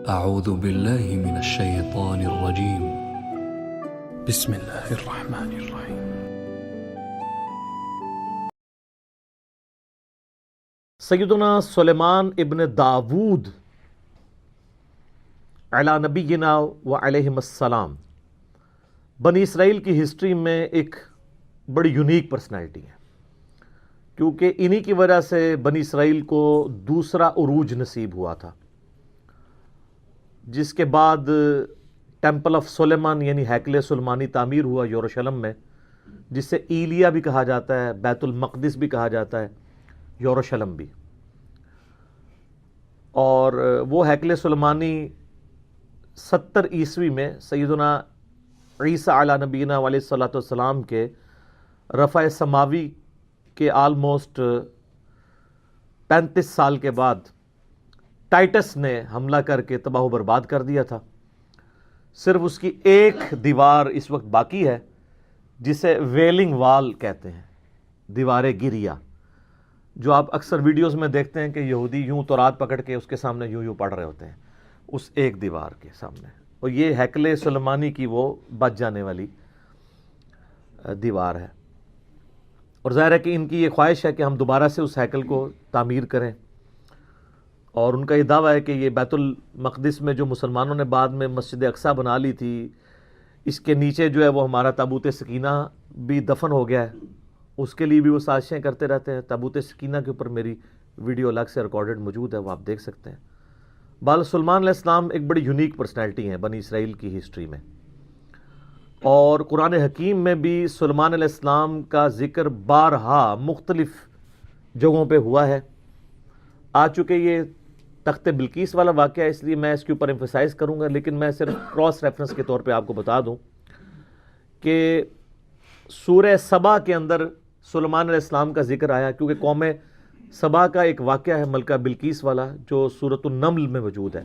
اعوذ باللہ من الشیطان الرجیم بسم اللہ الرحمن الرحیم سیدنا سلیمان ابن داود علی نبینا و علیہم السلام بنی اسرائیل کی ہسٹری میں ایک بڑی یونیک پرسنالٹی ہے، کیونکہ انہی کی وجہ سے بنی اسرائیل کو دوسرا عروج نصیب ہوا تھا، جس کے بعد ٹیمپل آف سلیمان یعنی ہیکل سلیمانی تعمیر ہوا یروشلم میں، جس سے ایلیا بھی کہا جاتا ہے، بیت المقدس بھی کہا جاتا ہے، یروشلم بھی۔ اور وہ ہیکل سلیمانی 70 عیسوی میں سیدنا عیسیٰ علیہ نبینا علیہ الصلوۃ والسلام کے رفع سماوی کے آلموسٹ 35 سال کے بعد ٹائٹس نے حملہ کر کے تباہ و برباد کر دیا تھا۔ صرف اس کی ایک دیوار اس وقت باقی ہے، جسے ویلنگ وال کہتے ہیں، دیوار گریا، جو آپ اکثر ویڈیوز میں دیکھتے ہیں کہ یہودی یوں تورات پکڑ کے اس کے سامنے یوں پڑھ رہے ہوتے ہیں، اس ایک دیوار کے سامنے۔ اور یہ ہیکل سلیمانی کی وہ بچ جانے والی دیوار ہے، اور ظاہر ہے کہ ان کی یہ خواہش ہے کہ ہم دوبارہ سے اس ہیکل کو تعمیر کریں، اور ان کا یہ دعویٰ ہے کہ یہ بیت المقدس میں جو مسلمانوں نے بعد میں مسجد اقصیٰ بنا لی تھی، اس کے نیچے جو ہے وہ ہمارا تابوت سکینہ بھی دفن ہو گیا ہے، اس کے لیے بھی وہ سازشیں کرتے رہتے ہیں۔ تابوت سکینہ کے اوپر میری ویڈیو الگ سے ریکارڈڈ موجود ہے، وہ آپ دیکھ سکتے ہیں۔ بال سلیمان علیہ السلام ایک بڑی یونیک پرسنالٹی ہیں بنی اسرائیل کی ہسٹری میں، اور قرآن حکیم میں بھی سلیمان علیہ السلام کا ذکر بارہا مختلف جگہوں پہ ہوا ہے۔ آ چکے یہ تخت بلقیس والا واقعہ، اس لیے میں اس کے اوپر ایمفسائز کروں گا، لیکن میں صرف کراس ریفرنس کے طور پہ آپ کو بتا دوں کہ سورہ سبا کے اندر سلیمان علیہ السلام کا ذکر آیا، کیونکہ قوم سبا کا ایک واقعہ ہے ملکہ بلقیس والا جو سورۃ النمل میں موجود ہے۔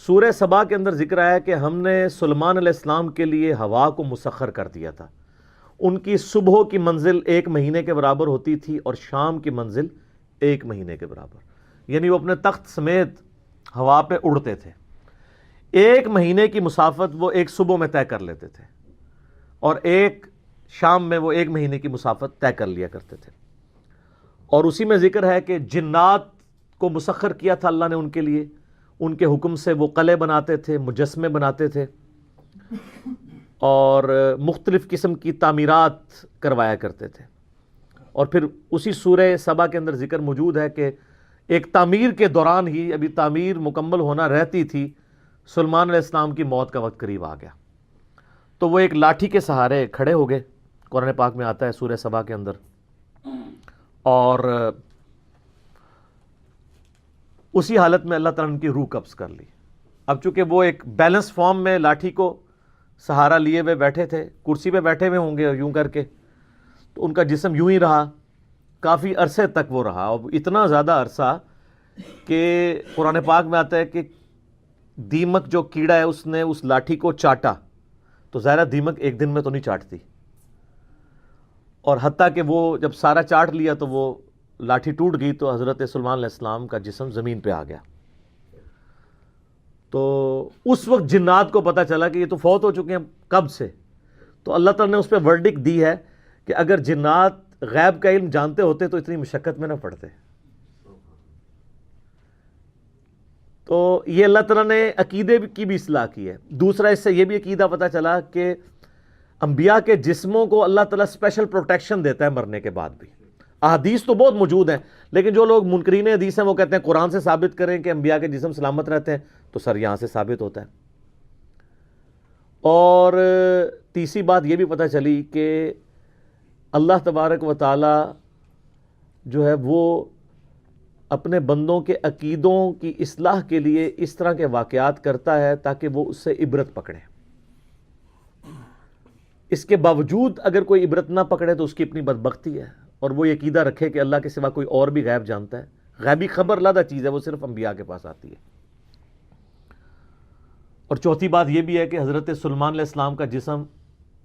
سورہ سبا کے اندر ذکر آیا کہ ہم نے سلیمان علیہ السلام کے لیے ہوا کو مسخر کر دیا تھا۔ ان کی صبح کی منزل 1 مہینے کے برابر ہوتی تھی اور شام کی منزل 1 مہینے کے برابر، یعنی وہ اپنے تخت سمیت ہوا پہ اڑتے تھے۔ 1 مہینے کی مسافت وہ ایک صبح میں طے کر لیتے تھے، اور ایک شام میں وہ 1 مہینے کی مسافت طے کر لیا کرتے تھے۔ اور اسی میں ذکر ہے کہ جنات کو مسخر کیا تھا اللہ نے ان کے لیے، ان کے حکم سے وہ قلعے بناتے تھے، مجسمے بناتے تھے، اور مختلف قسم کی تعمیرات کروایا کرتے تھے۔ اور پھر اسی سورہ سبا کے اندر ذکر موجود ہے کہ ایک تعمیر کے دوران ہی، ابھی تعمیر مکمل ہونا رہتی تھی، سلیمان علیہ السلام کی موت کا وقت قریب آ گیا، تو وہ ایک لاٹھی کے سہارے کھڑے ہو گئے، قرآن پاک میں آتا ہے سورہ سبا کے اندر، اور اسی حالت میں اللہ تعالیٰ نے ان کی روح قبض کر لی۔ اب چونکہ وہ ایک بیلنس فارم میں لاٹھی کو سہارا لیے ہوئے بیٹھے تھے، کرسی پہ بیٹھے ہوئے ہوں گے یوں کر کے، تو ان کا جسم یوں ہی رہا، کافی عرصے تک وہ رہا، اور اتنا زیادہ عرصہ کہ قرآن پاک میں آتا ہے کہ دیمک جو کیڑا ہے اس نے اس لاٹھی کو چاٹا، تو ظاہرہ دیمک ایک دن میں تو نہیں چاٹتی، اور حتیٰ کہ وہ جب سارا چاٹ لیا تو وہ لاٹھی ٹوٹ گئی، تو حضرت سلیمان علیہ السلام کا جسم زمین پہ آ گیا۔ تو اس وقت جنات کو پتہ چلا کہ یہ تو فوت ہو چکے ہیں کب سے، تو اللہ تعالیٰ نے اس پہ ورڈکٹ دی ہے کہ اگر جنات غیب کا علم جانتے ہوتے تو اتنی مشقت میں نہ پڑتے۔ تو یہ اللہ تعالیٰ نے عقیدے کی بھی اصلاح کی ہے۔ دوسرا اس سے یہ بھی عقیدہ پتہ چلا کہ انبیاء کے جسموں کو اللہ تعالیٰ اسپیشل پروٹیکشن دیتا ہے مرنے کے بعد بھی۔ احادیث تو بہت موجود ہیں، لیکن جو لوگ منکرین حدیث ہیں وہ کہتے ہیں قرآن سے ثابت کریں کہ انبیاء کے جسم سلامت رہتے ہیں، تو سر یہاں سے ثابت ہوتا ہے۔ اور تیسری بات یہ بھی پتہ چلی کہ اللہ تبارک و تعالی جو ہے وہ اپنے بندوں کے عقیدوں کی اصلاح کے لیے اس طرح کے واقعات کرتا ہے تاکہ وہ اس سے عبرت پکڑیں۔ اس کے باوجود اگر کوئی عبرت نہ پکڑے تو اس کی اپنی بدبختی ہے، اور وہ یہ عقیدہ رکھے کہ اللہ کے سوا کوئی اور بھی غیب جانتا ہے۔ غیبی خبر علیحدہ چیز ہے، وہ صرف انبیاء کے پاس آتی ہے۔ اور چوتھی بات یہ بھی ہے کہ حضرت سلیمان علیہ السلام کا جسم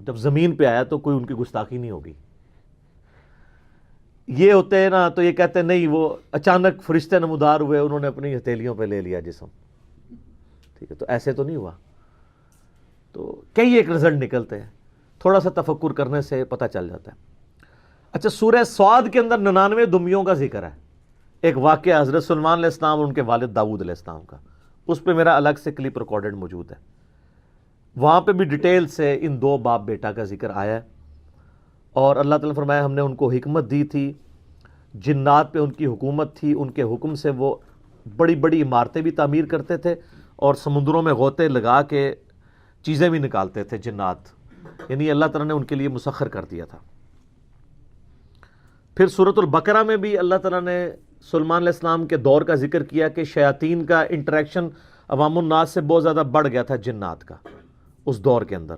جب زمین پہ آیا تو کوئی ان کی گستاخی نہیں ہوگی۔ یہ ہوتے ہیں نا تو یہ کہتے ہیں نہیں، وہ اچانک فرشتے نمودار ہوئے، انہوں نے اپنی ہتھیلیوں پہ لے لیا جسم، ٹھیک ہے، تو ایسے تو نہیں ہوا، تو کئی ایک رزلٹ نکلتے ہیں، تھوڑا سا تفکر کرنے سے پتہ چل جاتا ہے۔ اچھا، سورہ صاد کے اندر 99 دمیوں کا ذکر ہے، ایک واقعہ حضرت سلیمان علیہ السلام اور ان کے والد داؤد علیہ السلام کا، اس پہ میرا الگ سے کلپ ریکارڈڈ موجود ہے، وہاں پہ بھی ڈیٹیل سے ان دو باپ بیٹا کا ذکر آیا ہے، اور اللہ تعالیٰ نے فرمایا ہم نے ان کو حکمت دی تھی، جنات پہ ان کی حکومت تھی، ان کے حکم سے وہ بڑی بڑی عمارتیں بھی تعمیر کرتے تھے اور سمندروں میں غوطے لگا کے چیزیں بھی نکالتے تھے جنات، یعنی اللہ تعالیٰ نے ان کے لیے مسخر کر دیا تھا۔ پھر سورۃ البقرہ میں بھی اللہ تعالیٰ نے سلیمان علیہ السلام کے دور کا ذکر کیا کہ شیاطین کا انٹریکشن عوام الناس سے بہت زیادہ بڑھ گیا تھا جنات کا اس دور کے اندر،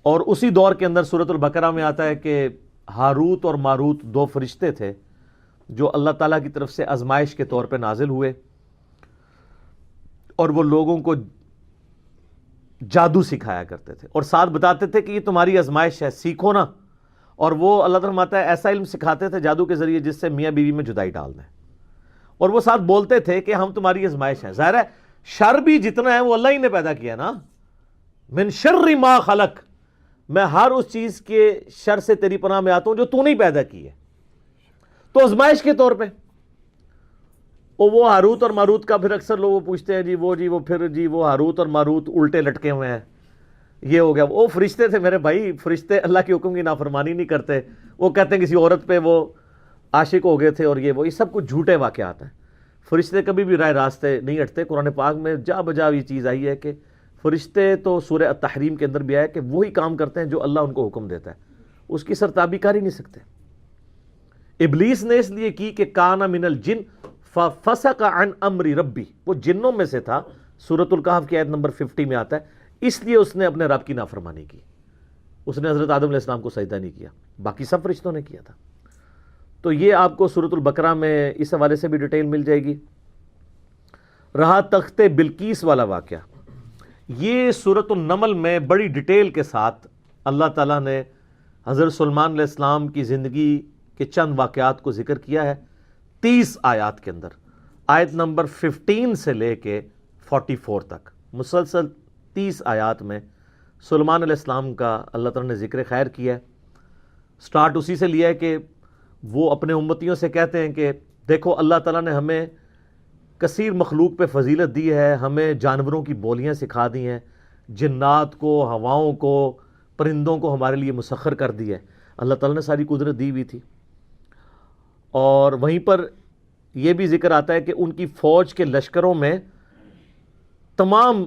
اور اسی دور کے اندر سورۃ البقرہ میں آتا ہے کہ ہاروت اور ماروت دو فرشتے تھے جو اللہ تعالیٰ کی طرف سے آزمائش کے طور پہ نازل ہوئے، اور وہ لوگوں کو جادو سکھایا کرتے تھے اور ساتھ بتاتے تھے کہ یہ تمہاری آزمائش ہے، سیکھو نا، اور وہ اللہ تعالیٰ فرماتا ہے ایسا علم سکھاتے تھے جادو کے ذریعے جس سے میاں بیوی میں جدائی ڈال دیں، اور وہ ساتھ بولتے تھے کہ ہم تمہاری آزمائش ہیں۔ ظاہر ہے شر بھی جتنا ہے وہ اللہ ہی نے پیدا کیا نا، من شر ما خلق، میں ہر اس چیز کے شر سے تیری پناہ میں آتا ہوں جو تو نہیں پیدا کی ہے، تو آزمائش کے طور پہ۔ وہ ہاروت اور ماروت کا پھر اکثر لوگ پوچھتے ہیں جی وہ ہاروت اور ماروت الٹے لٹکے ہوئے ہیں، یہ ہو گیا، وہ فرشتے تھے میرے بھائی، فرشتے اللہ کے حکم کی نافرمانی نہیں کرتے، وہ کہتے ہیں کسی عورت پہ وہ عاشق ہو گئے تھے اور یہ سب کچھ جھوٹے واقعات ہیں، فرشتے کبھی بھی رائے راستے نہیں ہٹتے۔ قرآن پاک میں جا بجا یہ چیز آئی ہے کہ فرشتے تو سورہ التحریم کے اندر بھی آیا کہ وہی کام کرتے ہیں جو اللہ ان کو حکم دیتا ہے، اس کی سرتابی کر ہی نہیں سکتے۔ ابلیس نے اس لیے کی کہ کانا من الجن ففسق عن امر ربی، وہ جنوں میں سے تھا، سورۃ الکہف کی آیت نمبر 50 میں آتا ہے، اس لیے اس نے اپنے رب کی نافرمانی کی، اس نے حضرت آدم علیہ السلام کو سجدہ نہیں کیا، باقی سب فرشتوں نے کیا تھا۔ تو یہ آپ کو سورۃ البقرہ میں اس حوالے سے بھی ڈیٹیل مل جائے گی۔ رہا تخت بلقیس والا واقعہ، یہ سورۃ النمل میں بڑی ڈیٹیل کے ساتھ اللہ تعالیٰ نے حضرت سلیمان علیہ السلام کی زندگی کے چند واقعات کو ذکر کیا ہے 30 آیات کے اندر، آیت نمبر 15 سے لے کے 44 تک مسلسل 30 آیات میں سلیمان علیہ السلام کا اللہ تعالیٰ نے ذکر خیر کیا ہے۔ سٹارٹ اسی سے لیا ہے کہ وہ اپنے امتیوں سے کہتے ہیں کہ دیکھو اللہ تعالیٰ نے ہمیں کثیر مخلوق پہ فضیلت دی ہے، ہمیں جانوروں کی بولیاں سکھا دی ہیں، جنات کو، ہواؤں کو، پرندوں کو ہمارے لیے مسخر کر دی ہے، اللہ تعالیٰ نے ساری قدرت دی ہوئی تھی۔ اور وہیں پر یہ بھی ذکر آتا ہے کہ ان کی فوج کے لشکروں میں تمام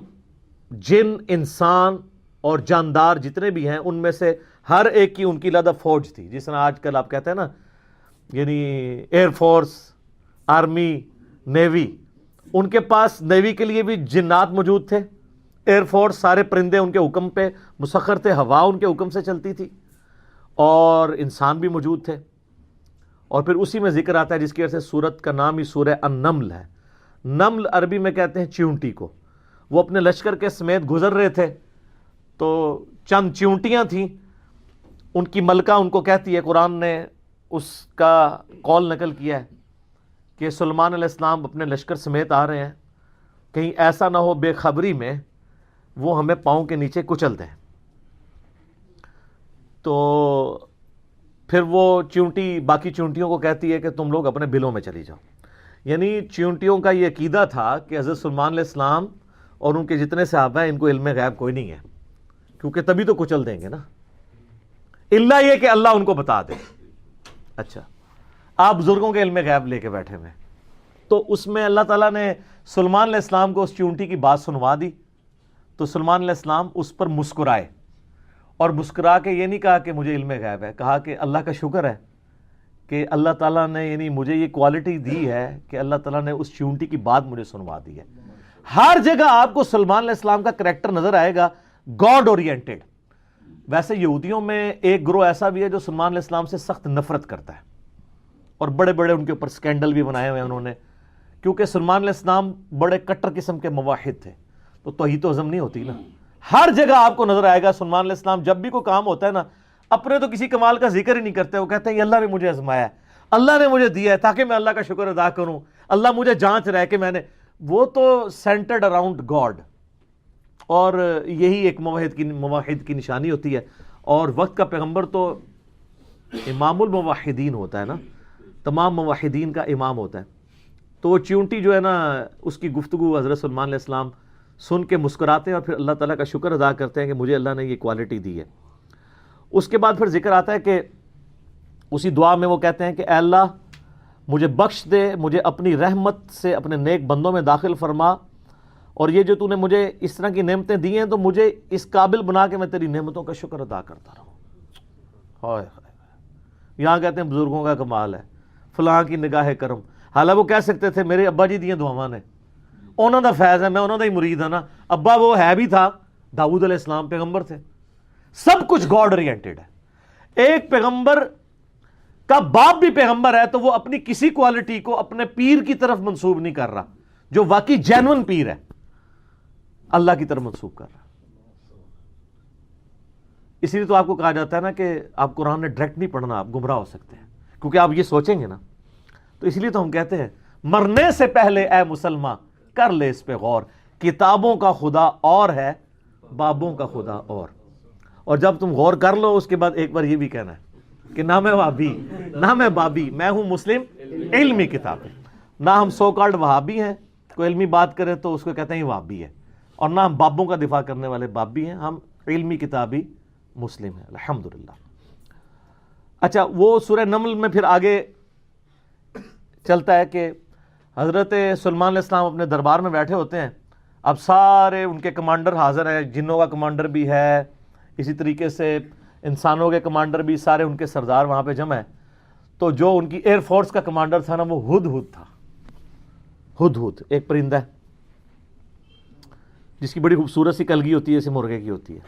جن، انسان اور جاندار جتنے بھی ہیں ان میں سے ہر ایک کی ان کی علیحدہ فوج تھی، جس طرح آج کل آپ کہتے ہیں نا، یعنی ایئر فورس، آرمی، نیوی، ان کے پاس نیوی کے لیے بھی جنات موجود تھے، ایئر فورس سارے پرندے ان کے حکم پہ مسخر تھے، ہوا ان کے حکم سے چلتی تھی، اور انسان بھی موجود تھے۔ اور پھر اسی میں ذکر آتا ہے جس کی وجہ سے سورت کا نام ہی سورہ النمل ہے، نمل عربی میں کہتے ہیں چیونٹی کو۔ وہ اپنے لشکر کے سمیت گزر رہے تھے تو چند چیونٹیاں تھیں، ان کی ملکہ ان کو کہتی ہے، قرآن نے اس کا قول نقل کیا ہے کہ سلیمان علیہ السلام اپنے لشکر سمیت آ رہے ہیں، کہیں ایسا نہ ہو بے خبری میں وہ ہمیں پاؤں کے نیچے کچل دیں۔ تو پھر وہ چیونٹی باقی چیونٹیوں کو کہتی ہے کہ تم لوگ اپنے بلوں میں چلی جاؤ، یعنی چیونٹیوں کا یہ عقیدہ تھا کہ حضرت سلیمان علیہ السلام اور ان کے جتنے صحابہ ہیں ان کو علم غیب کوئی نہیں ہے، کیونکہ تبھی تو کچل دیں گے نا، الا یہ کہ اللہ ان کو بتا دے۔ اچھا، آپ بزرگوں کے علم غیب لے کے بیٹھے ہوئے، تو اس میں اللہ تعالیٰ نے سلیمان علیہ السلام کو اس چیونٹی کی بات سنوا دی، تو سلیمان علیہ السلام اس پر مسکرائے، اور مسکرا کے یہ نہیں کہا کہ مجھے علم غیب ہے، کہا کہ اللہ کا شکر ہے کہ اللہ تعالیٰ نے یعنی مجھے یہ کوالٹی دی ہے کہ اللہ تعالیٰ نے اس چیونٹی کی بات مجھے سنوا دی ہے۔ ہر جگہ آپ کو سلیمان علیہ السلام کا کریکٹر نظر آئے گا گاڈ اورینٹڈ۔ ویسے یہودیوں میں ایک گروہ ایسا بھی ہے جو سلیمان علیہ السلام سے سخت نفرت کرتا ہے، اور بڑے بڑے ان کے اوپر سکینڈل بھی بنائے ہوئے ہیں انہوں نے، کیونکہ سلیمان علیہ السلام بڑے کٹر قسم کے موحد تھے، تو توحید و عزم نہیں ہوتی نا۔ ہر جگہ آپ کو نظر آئے گا سلیمان علیہ السلام جب بھی کوئی کام ہوتا ہے نا، اپنے تو کسی کمال کا ذکر ہی نہیں کرتے، وہ کہتے ہیں یہ اللہ نے مجھے آزمایا ہے، اللہ نے مجھے دیا ہے تاکہ میں اللہ کا شکر ادا کروں، اللہ مجھے جانچ رہا ہے کہ میں نے، وہ تو سینٹرڈ اراؤنڈ گاڈ، اور یہی ایک موحد کی نشانی ہوتی ہے. اور وقت کا پیغمبر تو امام الموحدین ہوتا ہے نا, تمام موحدین کا امام ہوتا ہے. تو وہ چیونٹی جو ہے نا, اس کی گفتگو حضرت سلمان علیہ السلام سن کے مسکراتے ہیں اور پھر اللہ تعالیٰ کا شکر ادا کرتے ہیں کہ مجھے اللہ نے یہ کوالٹی دی ہے. اس کے بعد پھر ذکر آتا ہے کہ اسی دعا میں وہ کہتے ہیں کہ اے اللہ مجھے بخش دے, مجھے اپنی رحمت سے اپنے نیک بندوں میں داخل فرما, اور یہ جو تو نے مجھے اس طرح کی نعمتیں دی ہیں تو مجھے اس قابل بنا کے میں تیری نعمتوں کا شکر ادا کرتا رہوں. ہائے ہائے, یہاں کہتے ہیں بزرگوں کا کمال ہے, فلاں کی نگاہ کرم. حالانکہ وہ کہہ سکتے تھے میرے ابا جی دیاں دعاواں نے, انہوں دا فیض ہے, میں انہوں دا ہی مرید ہوں نا. ابا وہ ہے بھی تھا, داؤد علیہ السلام پیغمبر تھے. سب کچھ گاڈ اورینٹڈ ہے. ایک پیغمبر کا باپ بھی پیغمبر ہے تو وہ اپنی کسی کوالٹی کو اپنے پیر کی طرف منسوب نہیں کر رہا, جو واقعی جینون پیر ہے اللہ کی طرف منسوب کر رہا. اسی لیے تو آپ کو کہا جاتا ہے نا کہ آپ قرآن نے ڈائریکٹ نہیں پڑھنا, آپ گمراہ ہو سکتے ہیں, کیونکہ آپ یہ سوچیں گے نا. تو اس لیے تو ہم کہتے ہیں مرنے سے پہلے اے مسلمان کر لے اس پہ غور, کتابوں کا خدا اور ہے, بابوں کا خدا اور جب تم غور کر لو اس کے بعد ایک بار یہ بھی کہنا ہے کہ نہ میں وہابی نہ میں بابی, میں ہوں مسلم علمی کتابیں. نہ ہم سو کالڈ وہابی ہیں, کوئی علمی بات کرے تو اس کو کہتے ہیں یہ وہابی ہے, اور نہ ہم بابوں کا دفاع کرنے والے بابی ہیں, ہم علمی کتابی مسلم ہیں الحمدللہ. اچھا, وہ سورہ نمل میں پھر آگے چلتا ہے کہ حضرت سلمان علیہ السلام اپنے دربار میں بیٹھے ہوتے ہیں. اب سارے ان کے کمانڈر حاضر ہیں, جنوں کا کمانڈر بھی ہے, اسی طریقے سے انسانوں کے کمانڈر بھی, سارے ان کے سردار وہاں پہ جمع ہیں. تو جو ان کی ایئر فورس کا کمانڈر تھا نا وہ ہدہد تھا. ہدہد ایک پرندہ ہے جس کی بڑی خوبصورت سی کلگی ہوتی ہے, جیسے مرغے کی ہوتی ہے,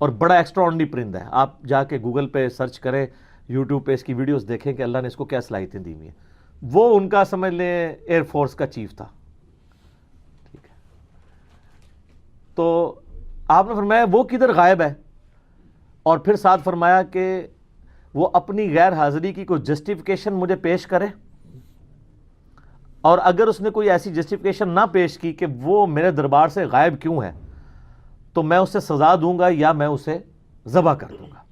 اور بڑا ایکسٹرا آرڈنری پرندہ ہے. آپ جا کے گوگل پہ سرچ کریں, یوٹیوب پہ اس کی ویڈیوز دیکھیں کہ اللہ نے اس کو کیا صلاحیتیں دی ہوئی ہیں. وہ ان کا سمجھ لیں ایئر فورس کا چیف تھا. ٹھیک ہے, تو آپ نے فرمایا وہ کدھر غائب ہے, اور پھر ساتھ فرمایا کہ وہ اپنی غیر حاضری کی کوئی جسٹیفیکیشن مجھے پیش کرے, اور اگر اس نے کوئی ایسی جسٹیفیکیشن نہ پیش کی کہ وہ میرے دربار سے غائب کیوں ہے, تو میں اسے سزا دوں گا یا میں اسے ذبح کر دوں گا.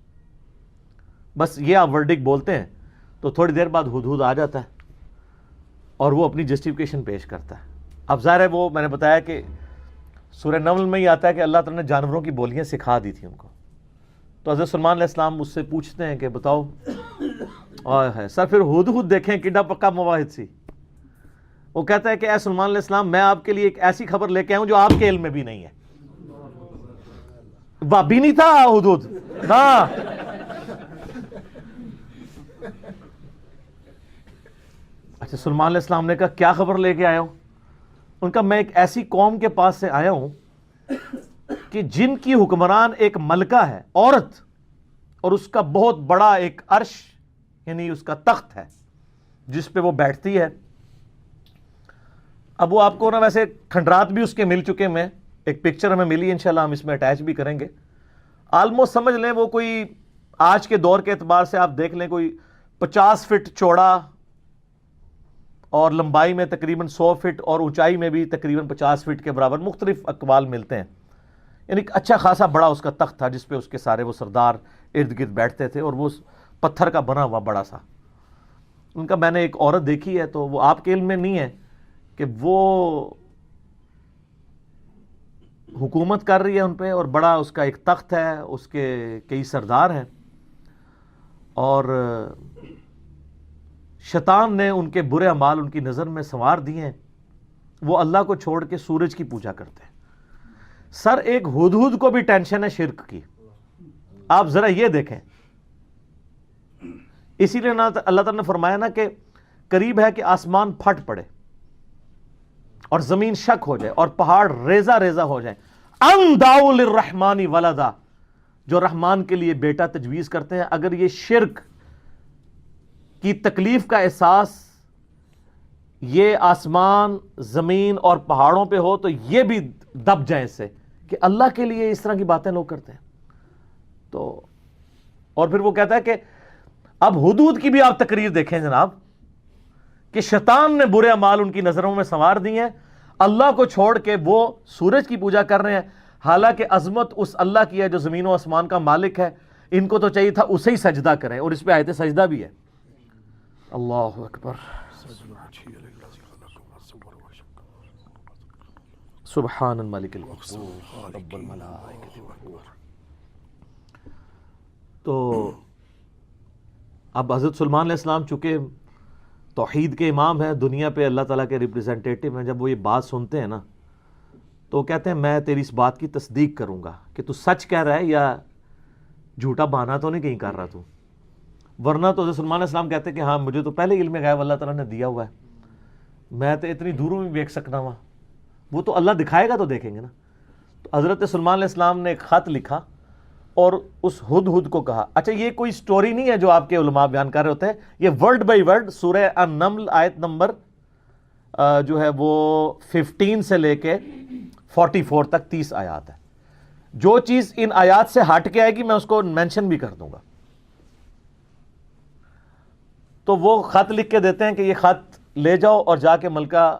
بس یہ آپ ورڈک بولتے ہیں تو تھوڑی دیر بعد ہدہد آ جاتا ہے اور وہ اپنی جسٹیفیکیشن پیش کرتا ہے. اب ظاہر ہے وہ میں نے بتایا کہ سورہ نمل میں ہی آتا ہے کہ اللہ تعالیٰ نے جانوروں کی بولیاں سکھا دی تھی ان کو. تو حضرت سلمان علیہ السلام اس سے پوچھتے ہیں کہ بتاؤ, ہے سر پھر ہدہد دیکھیں کڈا پکا مواحد سی. وہ کہتا ہے کہ اے سلمان علیہ السلام میں آپ کے لیے ایک ایسی خبر لے کے آؤں جو آپ کے علم میں بھی نہیں ہے. بابی نہیں تھا ہدہد نا. اچھا, سلمان علیہ السلام نے کہا کیا خبر لے کے آیا ہوں؟ ان کا میں ایک ایسی قوم کے پاس سے آیا ہوں کہ جن کی حکمران ایک ملکہ ہے, عورت, اور اس کا بہت بڑا ایک عرش یعنی اس کا تخت ہے جس پہ وہ بیٹھتی ہے. اب وہ آپ کو نا ویسے کھنڈرات بھی اس کے مل چکے, میں ایک پکچر ہمیں ملی, انشاءاللہ ہم اس میں اٹیچ بھی کریں گے. آلموسٹ سمجھ لیں وہ کوئی آج کے دور کے اعتبار سے آپ دیکھ لیں کوئی 50 فٹ چوڑا اور لمبائی میں تقریباً 100 فٹ اور اونچائی میں بھی تقریباً 50 فٹ کے برابر, مختلف اقوال ملتے ہیں. یعنی اچھا خاصا بڑا اس کا تخت تھا جس پہ اس کے سارے وہ سردار ارد گرد بیٹھتے تھے, اور وہ پتھر کا بنا ہوا بڑا سا. ان کا میں نے ایک عورت دیکھی ہے, تو وہ آپ کے علم میں نہیں ہے کہ وہ حکومت کر رہی ہے ان پہ, اور بڑا اس کا ایک تخت ہے, اس کے کئی سردار ہیں, اور شیطان نے ان کے برے اعمال ان کی نظر میں سنوار دیے ہیں. وہ اللہ کو چھوڑ کے سورج کی پوجا کرتے ہیں. سر ایک ہدہد کو بھی ٹینشن ہے شرک کی, آپ ذرا یہ دیکھیں. اسی لیے اللہ تعالیٰ نے فرمایا نا کہ قریب ہے کہ آسمان پھٹ پڑے اور زمین شک ہو جائے اور پہاڑ ریزہ ریزہ ہو جائیں. ان دعوا للرحمن ولدا, جو رحمان کے لیے بیٹا تجویز کرتے ہیں, اگر یہ شرک کی تکلیف کا احساس یہ آسمان زمین اور پہاڑوں پہ ہو تو یہ بھی دب جائیں اس سے کہ اللہ کے لیے اس طرح کی باتیں لوگ کرتے ہیں. تو اور پھر وہ کہتا ہے کہ اب ہدہد کی بھی آپ تقریر دیکھیں جناب, کہ شیطان نے برے اعمال ان کی نظروں میں سنوار دی ہیں, اللہ کو چھوڑ کے وہ سورج کی پوجا کر رہے ہیں. حالانکہ عظمت اس اللہ کی ہے جو زمین و آسمان کا مالک ہے، ان کو تو چاہیے تھا اسے ہی سجدہ کریں، اور اس پہ آیت سجدہ بھی ہے۔ اللہ اکبر، سبحان الملک القدوس رب الملائکۃ والروح۔ تو اب حضرت سلیمان علیہ السلام چونکہ توحید کے امام ہیں، دنیا پہ اللہ تعالیٰ کے ریپرزینٹیٹو ہیں، جب وہ یہ بات سنتے ہیں نا تو کہتے ہیں میں تیری اس بات کی تصدیق کروں گا کہ تو سچ کہہ رہا ہے یا جھوٹا بہانا تو نہیں کہیں کر رہا تو، ورنہ تو حضرت سلیمان علیہ السلام کہتے ہیں کہ ہاں مجھے تو پہلے علم غیب اللہ تعالیٰ نے دیا ہوا ہے، میں تو اتنی دوروں میں دیکھ سکنا ہوا، وہ تو اللہ دکھائے گا تو دیکھیں گے نا۔ تو حضرت سلیمان علیہ السلام نے ایک خط لکھا اور اس ہدہد کو کہا، اچھا یہ کوئی سٹوری نہیں ہے جو آپ کے علماء بیان کر رہے ہوتے ہیں، یہ ورڈ بائی ورڈ سورہ النمل آیت نمبر جو ہے وہ 15 سے لے کے 44 تک 30 آیات ہے۔ جو چیز ان آیات سے ہٹ کے آئے گی میں اس کو مینشن بھی کر دوں گا۔ تو وہ خط لکھ کے دیتے ہیں کہ یہ خط لے جاؤ اور جا کے ملکہ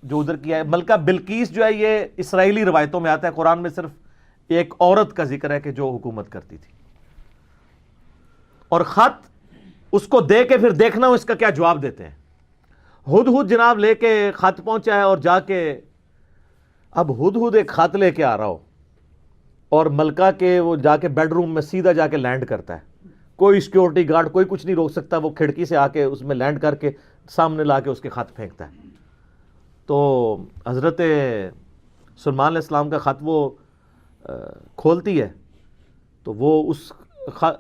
جو ادھر کیا ہے، ملکہ بلقیس جو ہے یہ اسرائیلی روایتوں میں آتا ہے، قرآن میں صرف ایک عورت کا ذکر ہے کہ جو حکومت کرتی تھی، اور خط اس کو دے کے پھر دیکھنا اس کا کیا جواب دیتے ہیں۔ ہدہد جناب لے کے خط پہنچا ہے اور جا کے اب ہدہد ایک خط لے کے آ رہا ہو اور ملکہ کے وہ جا کے بیڈ روم میں سیدھا جا کے لینڈ کرتا ہے، کوئی سیکیورٹی گارڈ کوئی کچھ نہیں روک سکتا، وہ کھڑکی سے آ کے اس میں لینڈ کر کے سامنے لا کے اس کے خط پھینکتا ہے۔ تو حضرت سلیمان علیہ السلام کا خط وہ کھولتی ہے تو وہ اس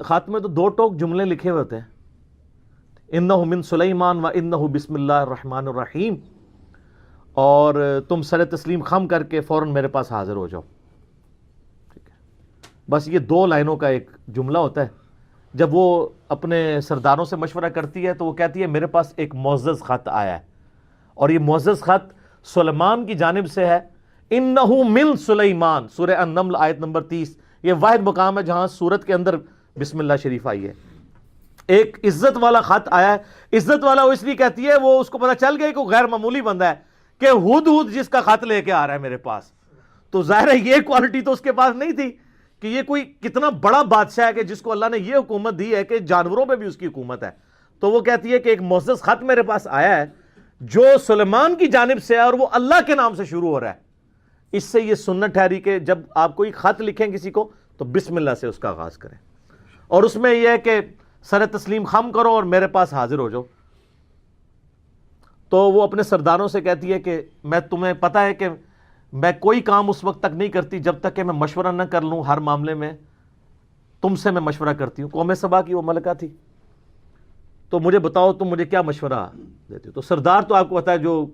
خط میں تو 2 ٹوک جملے لکھے ہوتے ہیں، انہ من سلیمان و انہ بسم اللہ الرحمن الرحیم، اور تم سر تسلیم خم کر کے فوراً میرے پاس حاضر ہو جاؤ۔ ٹھیک ہے، بس یہ 2 لائنوں کا ایک جملہ ہوتا ہے۔ جب وہ اپنے سرداروں سے مشورہ کرتی ہے تو وہ کہتی ہے میرے پاس ایک معزز خط آیا ہے، اور یہ معزز خط سلیمان کی جانب سے ہے، انہ من سلیمان، سورہ النمل آیت نمبر 30۔ یہ واحد مقام ہے جہاں سورت کے اندر بسم اللہ شریف آئی ہے۔ ایک عزت والا خط آیا ہے، عزت والا وہ اس لیے کہتی ہے وہ اس کو پتہ چل گیا کہ غیر معمولی بندہ ہے کہ ہدہد جس کا خط لے کے آ رہا ہے میرے پاس، تو ظاہر ہے یہ کوالٹی تو اس کے پاس نہیں تھی کہ یہ کوئی کتنا بڑا بادشاہ ہے کہ جس کو اللہ نے یہ حکومت دی ہے کہ جانوروں پہ بھی اس کی حکومت ہے۔ تو وہ کہتی ہے کہ ایک معزز خط میرے پاس آیا ہے جو سلیمان کی جانب سے ہے اور وہ اللہ کے نام سے شروع ہو رہا ہے۔ اس سے یہ سنت ٹھہری کہ جب آپ کوئی خط لکھیں کسی کو تو بسم اللہ سے اس کا آغاز کریں، اور اس میں یہ ہے کہ سر تسلیم خم کرو اور میرے پاس حاضر ہو جاؤ۔ تو وہ اپنے سرداروں سے کہتی ہے کہ میں تمہیں پتہ ہے کہ میں کوئی کام اس وقت تک نہیں کرتی جب تک کہ میں مشورہ نہ کر لوں، ہر معاملے میں تم سے میں مشورہ کرتی ہوں۔ قوم سبا کی وہ ملکہ تھی، تو مجھے بتاؤ تم مجھے کیا مشورہ دیتے ہو۔ تو سردار تو آپ کو پتہ ہے جو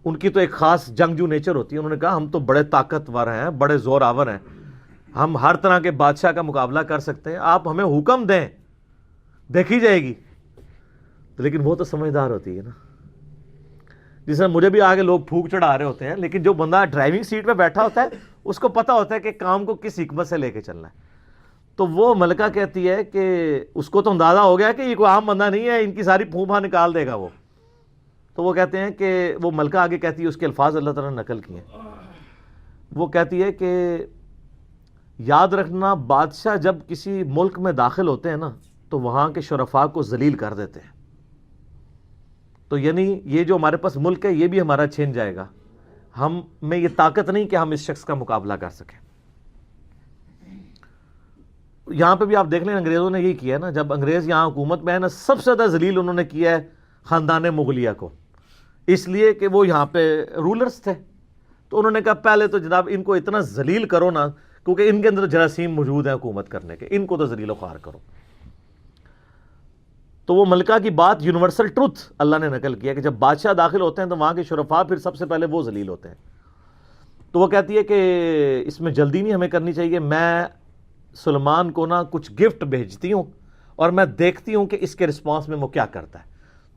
ان کی تو ایک خاص جنگجو نیچر ہوتی ہے، انہوں نے کہا ہم تو بڑے طاقتور ہیں، بڑے زور آور ہیں، ہم ہر طرح کے بادشاہ کا مقابلہ کر سکتے ہیں، آپ ہمیں حکم دیں دیکھی جائے گی۔ لیکن وہ تو سمجھدار ہوتی ہے نا، جس طرح مجھے بھی آگے لوگ پھونک چڑھا رہے ہوتے ہیں، لیکن جو بندہ ڈرائیونگ سیٹ پہ بیٹھا ہوتا ہے اس کو پتہ ہوتا ہے کہ کام کو کس حکمت سے لے کے چلنا ہے۔ تو وہ ملکہ کہتی ہے کہ اس کو تو اندازہ ہو گیا کہ یہ کوئی عام بندہ نہیں ہے، ان کی ساری پھونپا نکال دے گا وہ۔ تو وہ کہتے ہیں کہ وہ ملکہ آگے کہتی ہے، اس کے الفاظ اللہ تعالیٰ نے نقل کیے ہیں، وہ کہتی ہے کہ یاد رکھنا بادشاہ جب کسی ملک میں داخل ہوتے ہیں نا تو وہاں کے شرفاء کو ذلیل کر دیتے ہیں، تو یعنی یہ جو ہمارے پاس ملک ہے یہ بھی ہمارا چھین جائے گا، ہم میں یہ طاقت نہیں کہ ہم اس شخص کا مقابلہ کر سکیں۔ یہاں پہ بھی آپ دیکھ لیں انگریزوں نے یہی کیا ہے نا، جب انگریز یہاں حکومت میں ہے نا سب سے زیادہ ذلیل انہوں نے کیا ہے خاندان مغلیہ کو، اس لیے کہ وہ یہاں پہ رولرز تھے۔ تو انہوں نے کہا پہلے تو جناب ان کو اتنا ذلیل کرو نا، کیونکہ ان کے اندر جراثیم موجود ہیں حکومت کرنے کے، ان کو تو ذلیل و خوار کرو۔ تو وہ ملکہ کی بات یونیورسل ٹروتھ اللہ نے نقل کیا کہ جب بادشاہ داخل ہوتے ہیں تو وہاں کے شرفاء پھر سب سے پہلے وہ ذلیل ہوتے ہیں۔ تو وہ کہتی ہے کہ اس میں جلدی نہیں ہمیں کرنی چاہیے، میں سلیمان کو نا کچھ گفٹ بھیجتی ہوں اور میں دیکھتی ہوں کہ اس کے رسپانس میں وہ کیا کرتا ہے،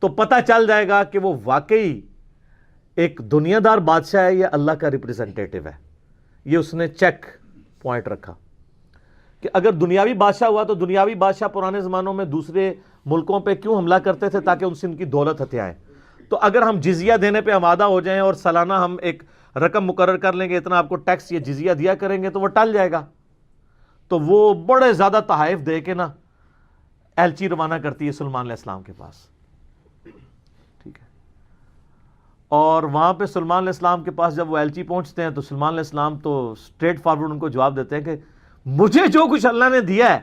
تو پتہ چل جائے گا کہ وہ واقعی ایک دنیا دار بادشاہ ہے یا اللہ کا ریپریزنٹیٹو ہے۔ یہ اس نے چیک پوائنٹ رکھا کہ اگر دنیاوی بادشاہ ہوا تو دنیاوی بادشاہ پرانے زمانوں میں دوسرے ملکوں پہ کیوں حملہ کرتے تھے؟ تاکہ ان سے ان کی دولت ہتھیائیں۔ تو اگر ہم جزیہ دینے پہ آمادہ ہو جائیں اور سالانہ ہم ایک رقم مقرر کر لیں گے اتنا آپ کو ٹیکس یا جزیہ دیا کریں گے تو وہ ٹل جائے گا. تو وہ بڑے زیادہ تحائف دے کے نا ایلچی روانہ کرتی ہے سلمان علیہ السلام کے پاس. ٹھیک ہے, اور وہاں پہ سلمان علیہ السلام کے پاس جب وہ ایلچی پہنچتے ہیں تو سلمان علیہ السلام تو اسٹریٹ فارورڈ ان کو جواب دیتے ہیں کہ مجھے جو کچھ اللہ نے دیا ہے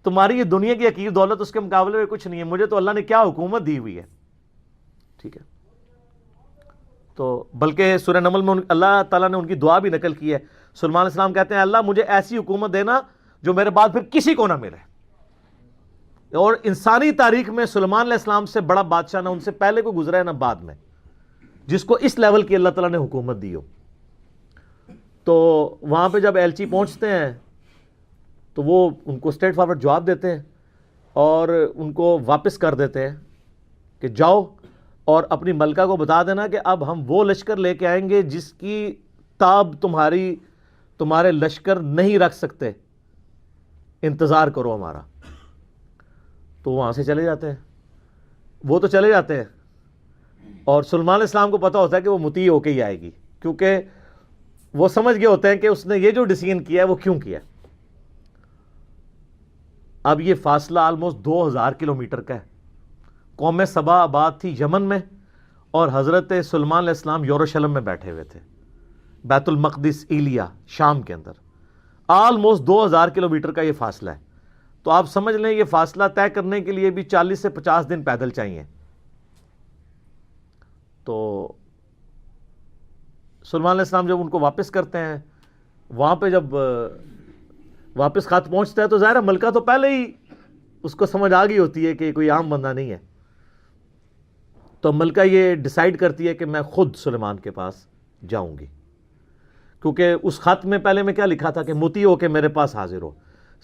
تمہاری یہ دنیا کی حقیر دولت اس کے مقابلے میں کچھ نہیں ہے, مجھے تو اللہ نے کیا حکومت دی ہوئی ہے. ٹھیک ہے, تو بلکہ سورہ نمل میں اللہ تعالیٰ نے ان کی دعا بھی نقل کی ہے. سلمان علیہ السلام کہتے ہیں اللہ مجھے ایسی حکومت دینا جو میرے بعد پھر کسی کو نہ ملے. اور انسانی تاریخ میں سلمان علیہ السلام سے بڑا بادشاہ نہ ان سے پہلے کو گزرا ہے نہ بعد میں جس کو اس لیول کی اللہ تعالیٰ نے حکومت دی ہو. تو وہاں پہ جب ایلچی پہنچتے ہیں تو وہ ان کو اسٹریٹ فارورڈ جواب دیتے ہیں اور ان کو واپس کر دیتے ہیں کہ جاؤ اور اپنی ملکہ کو بتا دینا کہ اب ہم وہ لشکر لے کے آئیں گے جس کی تاب تمہارے لشکر نہیں رکھ سکتے, انتظار کرو ہمارا. تو وہاں سے چلے جاتے ہیں, وہ تو چلے جاتے ہیں اور سلمان علیہ السلام کو پتا ہوتا ہے کہ وہ مطیع ہو کے ہی آئے گی, کیونکہ وہ سمجھ گئے ہوتے ہیں کہ اس نے یہ جو ڈیسیژن کیا ہے وہ کیوں کیا. اب یہ فاصلہ آلموسٹ 2000 کلومیٹر کا ہے. قوم سبا آباد تھی یمن میں اور حضرت سلمان علیہ السلام یروشلم میں بیٹھے ہوئے تھے, بیت المقدس ایلیا شام کے اندر. آلموسٹ 2000 کلومیٹر کا یہ فاصلہ ہے. تو آپ سمجھ لیں یہ فاصلہ طے کرنے کے لیے بھی 40 سے 50 دن پیدل چاہیے. تو سلمان علیہ السلام جب ان کو واپس کرتے ہیں, وہاں پہ جب واپس خط پہنچتا ہے تو ظاہر ہے ملکہ تو پہلے ہی اس کو سمجھ آ گئی ہوتی ہے کہ کوئی عام بندہ نہیں ہے. تو ملکہ یہ ڈیسائیڈ کرتی ہے کہ میں خود سلیمان کے پاس جاؤں گی, کیونکہ اس خط میں پہلے میں کیا لکھا تھا کہ مطیع ہو کے میرے پاس حاضر ہو.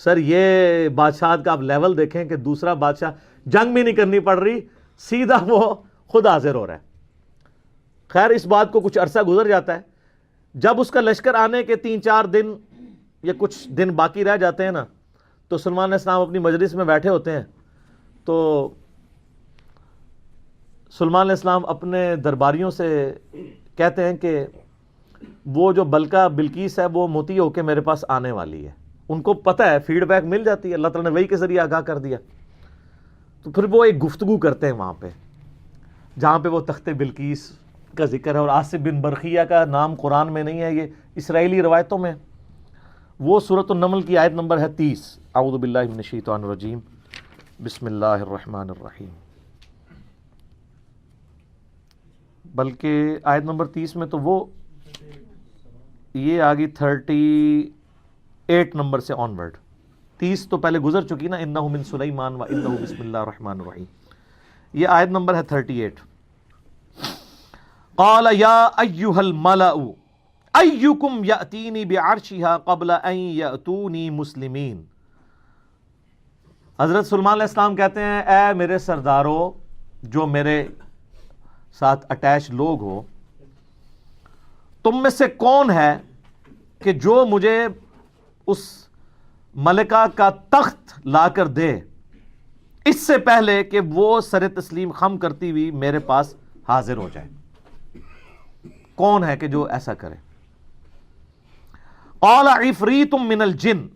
سر یہ بادشاہ کا آپ لیول دیکھیں کہ دوسرا بادشاہ جنگ بھی نہیں کرنی پڑ رہی, سیدھا وہ خود حاضر ہو رہا ہے. خیر اس بات کو کچھ عرصہ گزر جاتا ہے. جب اس کا لشکر آنے کے 3-4 دن یا کچھ دن باقی رہ جاتے ہیں نا, تو سلمان علیہ السلام اپنی مجلس میں بیٹھے ہوتے ہیں. تو سلمان علیہ السلام اپنے درباریوں سے کہتے ہیں کہ وہ جو بلقیس ہے وہ مطیع ہو کے میرے پاس آنے والی ہے. ان کو پتہ ہے, فیڈ بیک مل جاتی ہے, اللہ تعالیٰ نے وحی کے ذریعے آگاہ کر دیا. تو پھر وہ ایک گفتگو کرتے ہیں وہاں پہ جہاں پہ وہ تخت بلقیس کا ذکر ہے, اور آصف بن برخیہ کا نام قرآن میں نہیں ہے, یہ اسرائیلی روایتوں میں. وہ سورۃ النمل کی آیت نمبر ہے 30. اعوذ باللہ من الشیطان الرجیم, بسم اللہ الرحمن الرحیم. بلکہ آیت نمبر 30 میں تو وہ یہ آگی 38 نمبر سے آن ورڈ. 30 تو پہلے گزر چکی نا, انہ من سلیمان و انہ بسم اللہ الرحمن الرحیم. یہ آیت نمبر ہے 38. قال یا ایھا الملأ ایکم یأتینی بعرشها قبل ان یأتونی مسلمین. حضرت سلمان علیہ السلام کہتے ہیں اے میرے سردارو جو میرے ساتھ اٹیچ لوگ ہو, تم میں سے کون ہے کہ جو مجھے اس ملکہ کا تخت لا کر دے اس سے پہلے کہ وہ سر تسلیم خم کرتی ہوئی میرے پاس حاضر ہو جائے. کون ہے کہ جو ایسا کرے؟ قال عفریت من الجن,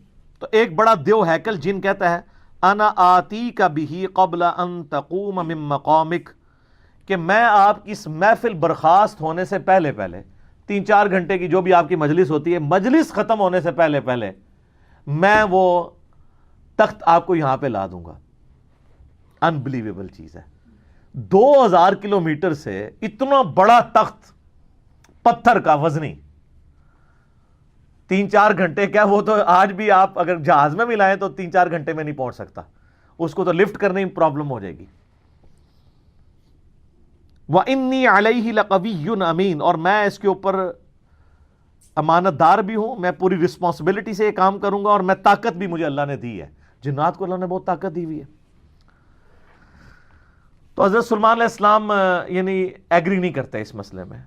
تو ایک بڑا دیو ہیکل جن کہتا ہے انا آتیک بہ قبل ان تقوم من مقامک, کہ میں آپ کی اس محفل برخاست ہونے سے پہلے 3-4 گھنٹے کی جو بھی آپ کی مجلس ہوتی ہے, مجلس ختم ہونے سے پہلے میں وہ تخت آپ کو یہاں پہ لا دوں گا. انبلیویبل چیز ہے. 2000 کلومیٹر سے اتنا بڑا تخت پتھر کا وزنی 3-4 گھنٹے کیا, وہ تو آج بھی آپ اگر جہاز میں بھی لائیں تو 3-4 گھنٹے میں نہیں پہنچ سکتا, اس کو تو لفٹ کرنے میں پرابلم ہو جائے گی. وَإِنِّي عَلَيْهِ لَقَوِيٌّ أَمِينٌ, اور میں اس کے اوپر امانت دار بھی ہوں, میں پوری رسپانسبلٹی سے یہ کام کروں گا, اور میں طاقت بھی مجھے اللہ نے دی ہے. جنات کو اللہ نے بہت طاقت دی ہوئی ہے. تو حضرت سلمان علیہ السلام یعنی ایگری نہیں کرتے اس مسئلے میں.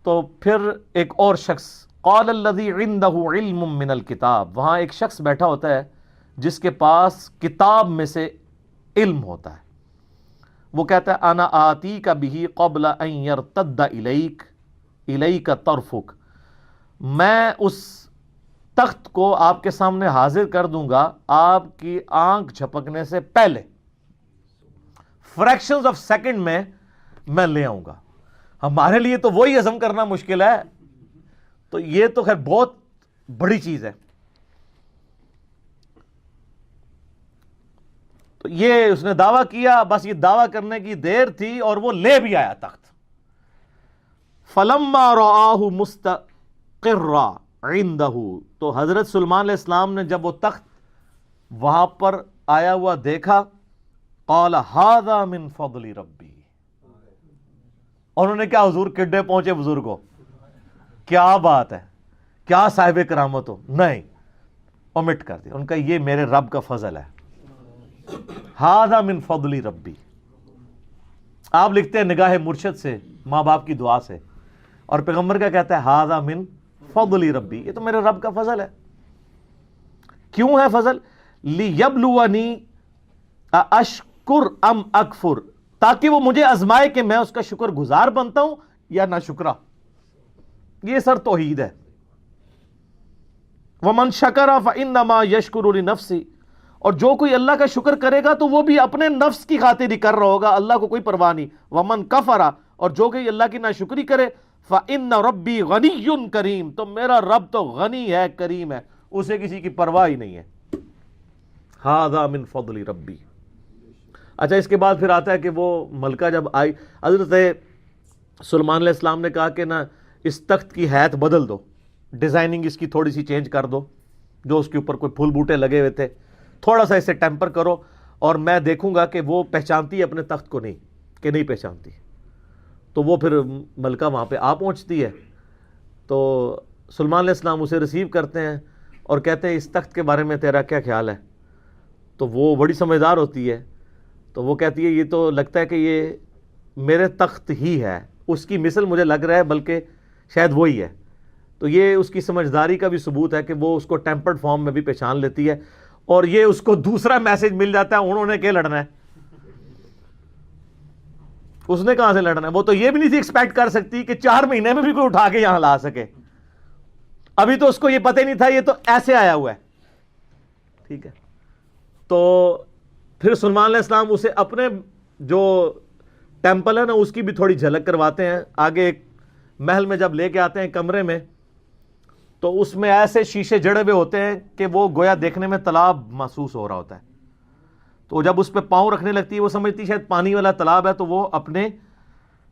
تو پھر ایک اور شخص, قال الذی عندہ علم من الکتاب, وہاں ایک شخص بیٹھا ہوتا ہے جس کے پاس کتاب میں سے علم ہوتا ہے. وہ کہتا ہے انا آتیک بہ قبل ان یرتد الیک, الیک طرفک، میں اس تخت کو آپ کے سامنے حاضر کر دوں گا آپ کی آنکھ جھپکنے سے پہلے، فریکشنز آف سیکنڈ میں لے آؤں گا۔ ہمارے لیے تو وہی ہضم کرنا مشکل ہے، تو یہ تو خیر بہت بڑی چیز ہے۔ تو یہ اس نے دعویٰ کیا، بس یہ دعویٰ کرنے کی دیر تھی اور وہ لے بھی آیا تخت۔ فَلَمَّا رَآهُ مُسْتَقِرًّا عِندَهُ، تو حضرت سلیمان علیہ السلام نے جب وہ تخت وہاں پر آیا ہوا دیکھا، قَالَ هَذَا مِن فَضْلِ رَبِّي، انہوں نے کیا حضور کڈے پہنچے بزرگوں، کیا بات ہے، کیا صاحب کرامت ہو، نہیں، اومٹ کر دیا، ان کا یہ میرے رب کا فضل ہے، ہذا من فضل ربی۔ آپ لکھتے ہیں نگاہ مرشد سے، ماں باپ کی دعا سے، اور پیغمبر کا کہتا ہے ہذا من فضل ربی، یہ تو میرے رب کا فضل ہے۔ کیوں ہے فضل؟ لیبلونی اشکر ام اکفر، تاکہ وہ مجھے آزمائے کہ میں اس کا شکر گزار بنتا ہوں یا نہ شکرا۔ یہ سر توحید ہے۔ وَمَن شَكَرَ فَإِنَّمَا يَشْكُرُ لِنَفْسِهِ، اور جو کوئی اللہ کا شکر کرے گا تو وہ بھی اپنے نفس کی خاطر ہی کر رہا ہوگا، اللہ کو کوئی پرواہ نہیں۔ وَمَن كَفَرَ، اور جو کوئی اللہ کی ناشکری کرے، فَإِنَّ رَبِّي غَنِيٌّ كَرِيمٌ، تو میرا رب تو غنی ہے، کریم ہے، اسے کسی کی پرواہ ہی نہیں ہے۔ ہذا من فضل ربی۔ اچھا، اس کے بعد پھر آتا ہے کہ وہ ملکہ جب آئی، حضرت سلیمان علیہ السلام نے کہا کہ نا اس تخت کی حیت بدل دو، ڈیزائننگ اس کی تھوڑی سی چینج کر دو، جو اس کے اوپر کوئی پھول بوٹے لگے ہوئے تھے تھوڑا سا اسے ٹیمپر کرو، اور میں دیکھوں گا کہ وہ پہچانتی ہے اپنے تخت کو نہیں کہ نہیں پہچانتی۔ تو وہ پھر ملکہ وہاں پہ آ پہنچتی ہے، تو سلیمان علیہ السلام اسے ریسیو کرتے ہیں اور کہتے ہیں اس تخت کے بارے میں تیرا کیا خیال ہے؟ تو وہ بڑی سمجھدار ہوتی ہے، تو وہ کہتی ہے یہ تو لگتا ہے کہ یہ میرے تخت ہی ہے، اس کی مثل مجھے لگ رہا ہے بلکہ شاید وہی ہے۔ تو یہ اس کی سمجھداری کا بھی ثبوت ہے کہ وہ اس کو ٹیمپرڈ فارم میں بھی پہچان لیتی ہے، اور یہ اس کو دوسرا میسج مل جاتا ہے، انہوں نے کیا لڑنا ہے، اس نے کہاں سے لڑنا ہے۔ وہ تو یہ بھی نہیں تھی ایکسپیکٹ کر سکتی کہ 4 مہینے میں بھی کوئی اٹھا کے یہاں لا سکے، ابھی تو اس کو یہ پتہ ہی نہیں تھا یہ تو ایسے آیا ہوا ہے، ٹھیک ہے۔ تو پھر سلیمان علیہ السلام اسے اپنے جو ٹیمپل ہے نا اس کی بھی تھوڑی جھلک کرواتے ہیں۔ آگے ایک محل میں جب لے کے آتے ہیں کمرے میں، تو اس میں ایسے شیشے جڑے ہوئے ہوتے ہیں کہ وہ گویا دیکھنے میں تالاب محسوس ہو رہا ہوتا ہے۔ تو جب اس پہ پاؤں رکھنے لگتی ہے وہ سمجھتی شاید پانی والا تالاب ہے، تو وہ اپنے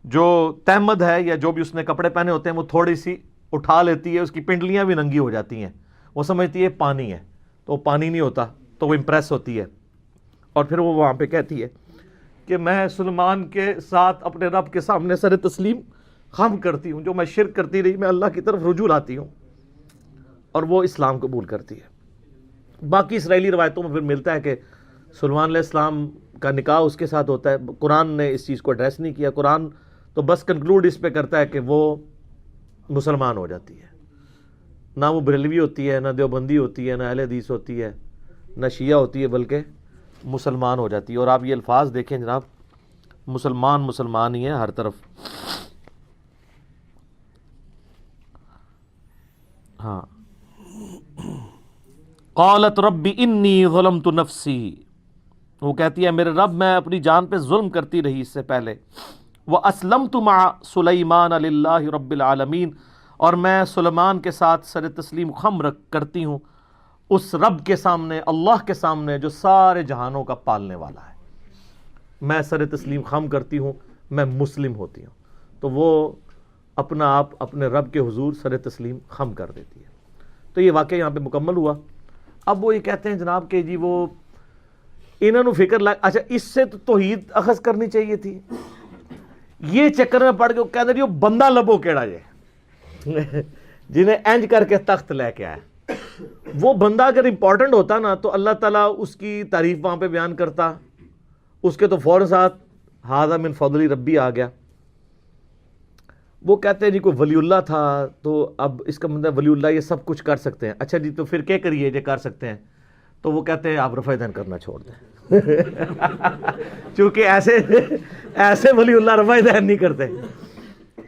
جو تہمد ہے یا جو بھی اس نے کپڑے پہنے ہوتے ہیں وہ تھوڑی سی اٹھا لیتی ہے، اس کی پنڈلیاں بھی ننگی ہو جاتی ہیں، وہ سمجھتی ہے پانی ہے، تو وہ پانی نہیں ہوتا، تو وہ امپریس ہوتی ہے، اور پھر وہ وہاں پہ کہتی ہے کہ میں سلیمان کے ساتھ اپنے رب کے سامنے سر تسلیم خم کرتی ہوں، جو میں شرک کرتی رہی میں اللہ کی طرف رجوع لاتی ہوں، اور وہ اسلام قبول کرتی ہے۔ باقی اسرائیلی روایتوں میں پھر ملتا ہے کہ سلیمان علیہ السلام کا نکاح اس کے ساتھ ہوتا ہے۔ قرآن نے اس چیز کو ایڈریس نہیں کیا، قرآن تو بس کنکلوڈ اس پہ کرتا ہے کہ وہ مسلمان ہو جاتی ہے، نہ وہ بریلوی ہوتی ہے، نہ دیوبندی ہوتی ہے، نہ اہل حدیث ہوتی ہے، نہ شیعہ ہوتی ہے، بلکہ مسلمان ہو جاتی ہے۔ اور آپ یہ الفاظ دیکھیں جناب، مسلمان ہی ہے ہر طرف۔ ہاں، قالت رب انی ظلمت نفسی، وہ کہتی ہے میرے رب میں اپنی جان پہ ظلم کرتی رہی اس سے پہلے، واسلمت مع سلیمان للہ رب العالمین، اور میں سلیمان کے ساتھ سر تسلیم خم کرتی ہوں اس رب کے سامنے، اللہ کے سامنے جو سارے جہانوں کا پالنے والا ہے، میں سر تسلیم خم کرتی ہوں، میں مسلم ہوتی ہوں۔ تو وہ اپنا آپ اپنے رب کے حضور سر تسلیم خم کر دیتی ہے۔ تو یہ واقعہ یہاں پہ مکمل ہوا۔ اب وہ یہ کہتے ہیں جناب کہ جی وہ انہوں نے فکر اچھا اس سے تو توحید اخذ کرنی چاہیے تھی، یہ چکر میں پڑ کے وہ کہتے ہیں وہ بندہ لبو کیڑا جے جنہیں انج کر کے تخت لے کے آیا، وہ بندہ اگر امپورٹنٹ ہوتا نا تو اللہ تعالیٰ اس کی تعریف وہاں پہ بیان کرتا، اس کے تو فوراً ساتھ ھذا من فضل ربی آ گیا۔ وہ کہتے ہیں جی کوئی ولی اللہ تھا، تو اب اس کا مطلب ولی اللہ یہ سب کچھ کر سکتے ہیں، اچھا جی تو پھر کیا کریے جو کر سکتے ہیں؟ تو وہ کہتے ہیں آپ رفع دین کرنا چھوڑ دیں چونکہ ایسے ولی اللہ رفع دین نہیں کرتے،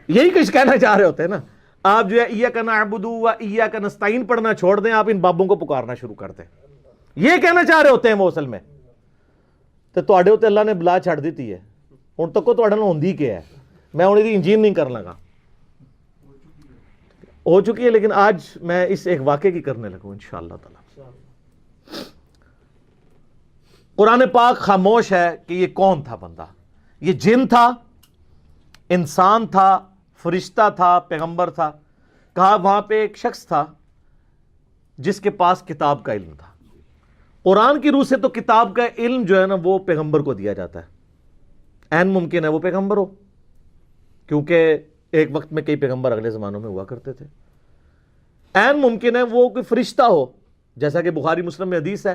یہی کچھ کہنا چاہ رہے ہوتے ہیں نا آپ، جو ہے ایاک نعبد و ایاک نستعین پڑھنا چھوڑ دیں، آپ ان بابوں کو پکارنا شروع کر دیں، یہ کہنا چاہ رہے ہوتے ہیں وہ اصل میں. تو تواڈے تے اللہ نے بلا چھڑ دیتی ہے، ہن تک تواڈے نال ہوندی کیا ہے، میں ہن دی انجین نہیں کرن لگا، ہو چکی ہے، لیکن آج میں اس ایک واقعے کی کرنے لگوں انشاءاللہ تعالی. قرآن پاک خاموش ہے کہ یہ کون تھا بندہ، یہ جن تھا، انسان تھا، فرشتہ تھا، پیغمبر تھا. کہا وہاں پہ ایک شخص تھا جس کے پاس کتاب کا علم تھا. قرآن کی روح سے تو کتاب کا علم جو ہے نا وہ پیغمبر کو دیا جاتا ہے، عین ممکن ہے وہ پیغمبر ہو، کیونکہ ایک وقت میں کئی پیغمبر اگلے زمانوں میں ہوا کرتے تھے. عین ممکن ہے وہ کوئی فرشتہ ہو، جیسا کہ بخاری مسلم میں حدیث ہے،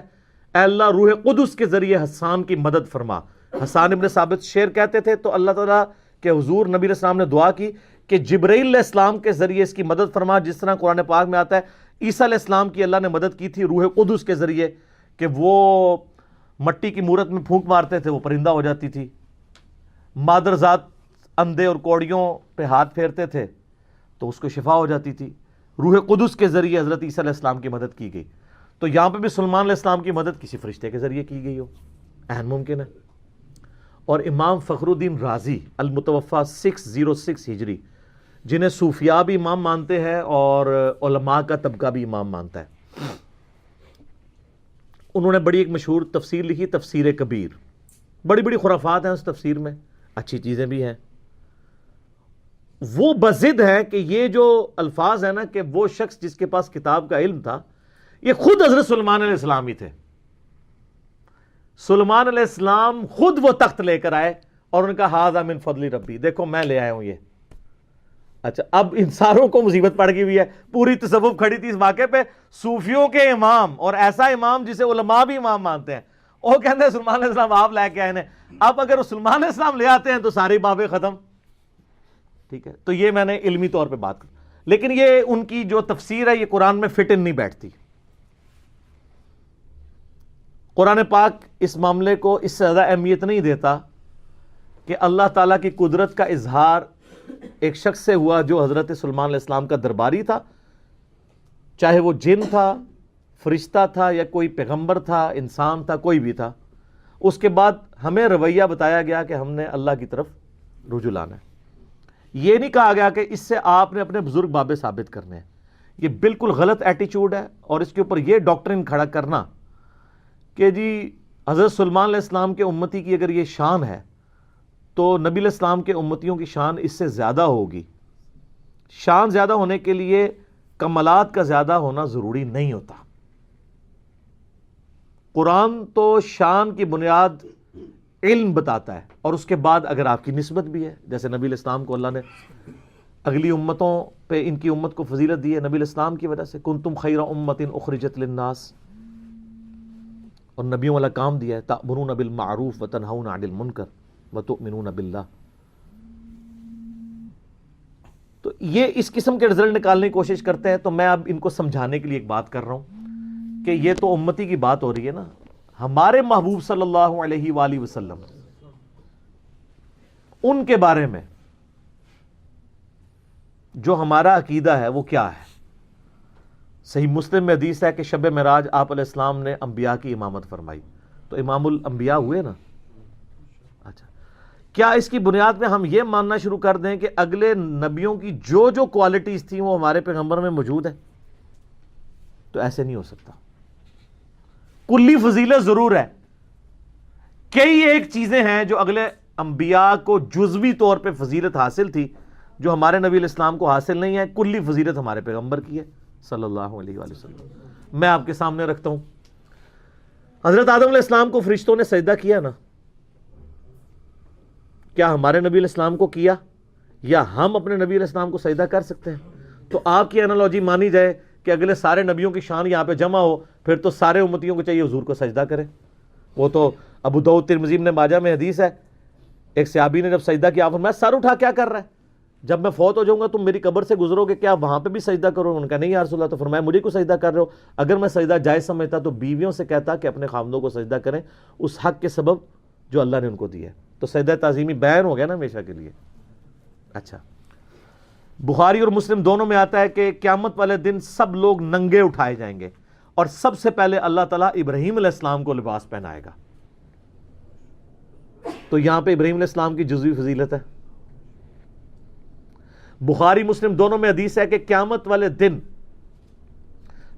اے اللہ روح قدس کے ذریعے حسان کی مدد فرما. حسان ابن ثابت شعر کہتے تھے تو اللہ تعالیٰ کے حضور نبی علیہ السلام نے دعا کی کہ جبرائیل علیہ السلام کے ذریعے اس کی مدد فرما، جس طرح قرآن پاک میں آتا ہے عیسیٰ علیہ السلام کی اللہ نے مدد کی تھی روح قدس کے ذریعے کہ وہ مٹی کی مورت میں پھونک مارتے تھے وہ پرندہ ہو جاتی تھی، مادرزاد اندھے اور کوڑیوں پہ ہاتھ پھیرتے تھے تو اس کو شفا ہو جاتی تھی. روح قدس کے ذریعے حضرت عیسیٰ علیہ السلام کی مدد کی گئی. تو یہاں پہ بھی سلیمان علیہ السلام کی مدد کسی فرشتے کے ذریعے کی گئی ہو، عین ممکن ہے. اور امام فخر الدین رازی المتوفی 606 ہجری، جنہیں صوفیاء بھی امام مانتے ہیں اور علماء کا طبقہ بھی امام مانتا ہے، انہوں نے بڑی ایک مشہور تفسیر لکھی، تفسیر کبیر. بڑی بڑی خرافات ہیں اس تفسیر میں، اچھی چیزیں بھی ہیں. وہ بضد ہے کہ یہ جو الفاظ ہیں نا کہ وہ شخص جس کے پاس کتاب کا علم تھا یہ خود حضرت سلیمان علیہ السلام ہی تھے. سلیمان علیہ السلام خود وہ تخت لے کر آئے اور ان کا ھذا من فضل ربی، دیکھو میں لے آیا ہوں یہ. اچھا اب ان ساروں کو مصیبت پڑ گئی ہوئی ہے، پوری تصوف کھڑی تھی اس واقعے پہ. صوفیوں کے امام اور ایسا امام جسے علماء بھی امام مانتے ہیں، وہ کہتے ہیں سلیمان علیہ السلام آپ لے کے آئے ہیں. اب اگر سلیمان علیہ السلام لے آتے ہیں تو ساری بابیں ختم. ٹھیک ہے، تو یہ میں نے علمی طور پہ بات کی، لیکن یہ ان کی جو تفسیر ہے یہ قرآن میں فٹ ان نہیں بیٹھتی. قرآن پاک اس معاملے کو اس سے زیادہ اہمیت نہیں دیتا کہ اللہ تعالیٰ کی قدرت کا اظہار ایک شخص سے ہوا جو حضرت سلیمان علیہ السلام کا درباری تھا، چاہے وہ جن تھا، فرشتہ تھا یا کوئی پیغمبر تھا، انسان تھا، کوئی بھی تھا. اس کے بعد ہمیں رویہ بتایا گیا کہ ہم نے اللہ کی طرف رجوع لانا ہے. یہ نہیں کہا گیا کہ اس سے آپ نے اپنے بزرگ بابے ثابت کرنے ہیں. یہ بالکل غلط ایٹیچیوڈ ہے. اور اس کے اوپر یہ ڈاکٹرن کھڑا کرنا کہ جی حضرت سلیمان علیہ السلام کے امتی کی اگر یہ شان ہے تو نبی علیہ السلام کے امتیوں کی شان اس سے زیادہ ہوگی. شان زیادہ ہونے کے لیے کمالات کا زیادہ ہونا ضروری نہیں ہوتا. قرآن تو شان کی بنیاد علم بتاتا ہے اور اس کے بعد اگر آپ کی نسبت بھی ہے، جیسے نبی علیہ السلام کو اللہ نے اگلی امتوں پہ ان کی امت کو فضیلت دی ہے نبی علیہ السلام کی وجہ سے، کنتم خیر امت اخرجت للناس، اور نبیوں والا کام دیا ہے، تأمرون بالمعروف وتنہون عن المنکر وتؤمنون باللہ. تو یہ اس قسم کے رزلٹ نکالنے کی کوشش کرتے ہیں. تو میں اب ان کو سمجھانے کے لیے ایک بات کر رہا ہوں کہ یہ تو امتی کی بات ہو رہی ہے نا، ہمارے محبوب صلی اللہ علیہ وآلہ وسلم ان کے بارے میں جو ہمارا عقیدہ ہے وہ کیا ہے. صحیح مسلم میں حدیث ہے کہ شب معراج آپ علیہ السلام نے انبیاء کی امامت فرمائی، تو امام الانبیاء ہوئے نا. اچھا کیا اس کی بنیاد میں ہم یہ ماننا شروع کر دیں کہ اگلے نبیوں کی جو جو کوالٹیز تھیں وہ ہمارے پیغمبر میں موجود ہیں؟ تو ایسے نہیں ہو سکتا. کلی فضیلت ضرور ہے، کئی ایک چیزیں ہیں جو اگلے انبیاء کو جزوی طور پہ فضیلت حاصل تھی جو ہمارے نبی علیہ السلام کو حاصل نہیں ہے. کلی فضیلت ہمارے پیغمبر کی ہے صلی اللہ علیہ وآلہ وسلم. میں آپ کے سامنے رکھتا ہوں، حضرت آدم علیہ السلام کو فرشتوں نے سجدہ کیا نا، کیا ہمارے نبی علیہ السلام کو کیا یا ہم اپنے نبی علیہ السلام کو سجدہ کر سکتے ہیں؟ تو آپ کی انالوجی مانی جائے کہ اگلے سارے نبیوں کی شان یہاں پہ جمع ہو، پھر تو سارے امتیوں کو چاہیے حضور کو سجدہ کریں. وہ تو ابو داؤد ترمذی ابن ماجہ میں حدیث ہے، ایک صحابی نے جب سجدہ کیا فرمایا سر اٹھا کیا کر رہا ہے، جب میں فوت ہو جاؤں گا تم میری قبر سے گزرو گے کیا وہاں پہ بھی سجدہ کرو؟ ان کا نہیں یا رسول اللہ. تو فرمایا مجھے کو سجدہ کر رہے ہو؟ اگر میں سجدہ جائز سمجھتا تو بیویوں سے کہتا کہ اپنے خاوندوں کو سجدہ کریں اس حق کے سبب جو اللہ نے ان کو دیا ہے. تو سجدہ تعظیمی بیان ہو گیا نا ہمیشہ کے لیے. اچھا بخاری اور مسلم دونوں میں آتا ہے کہ قیامت والے دن سب لوگ ننگے اٹھائے جائیں گے اور سب سے پہلے اللہ تعالیٰ ابراہیم علیہ السلام کو لباس پہنائے گا. تو یہاں پہ ابراہیم علیہ السلام کی جزوی فضیلت ہے. بخاری مسلم دونوں میں حدیث ہے کہ قیامت والے دن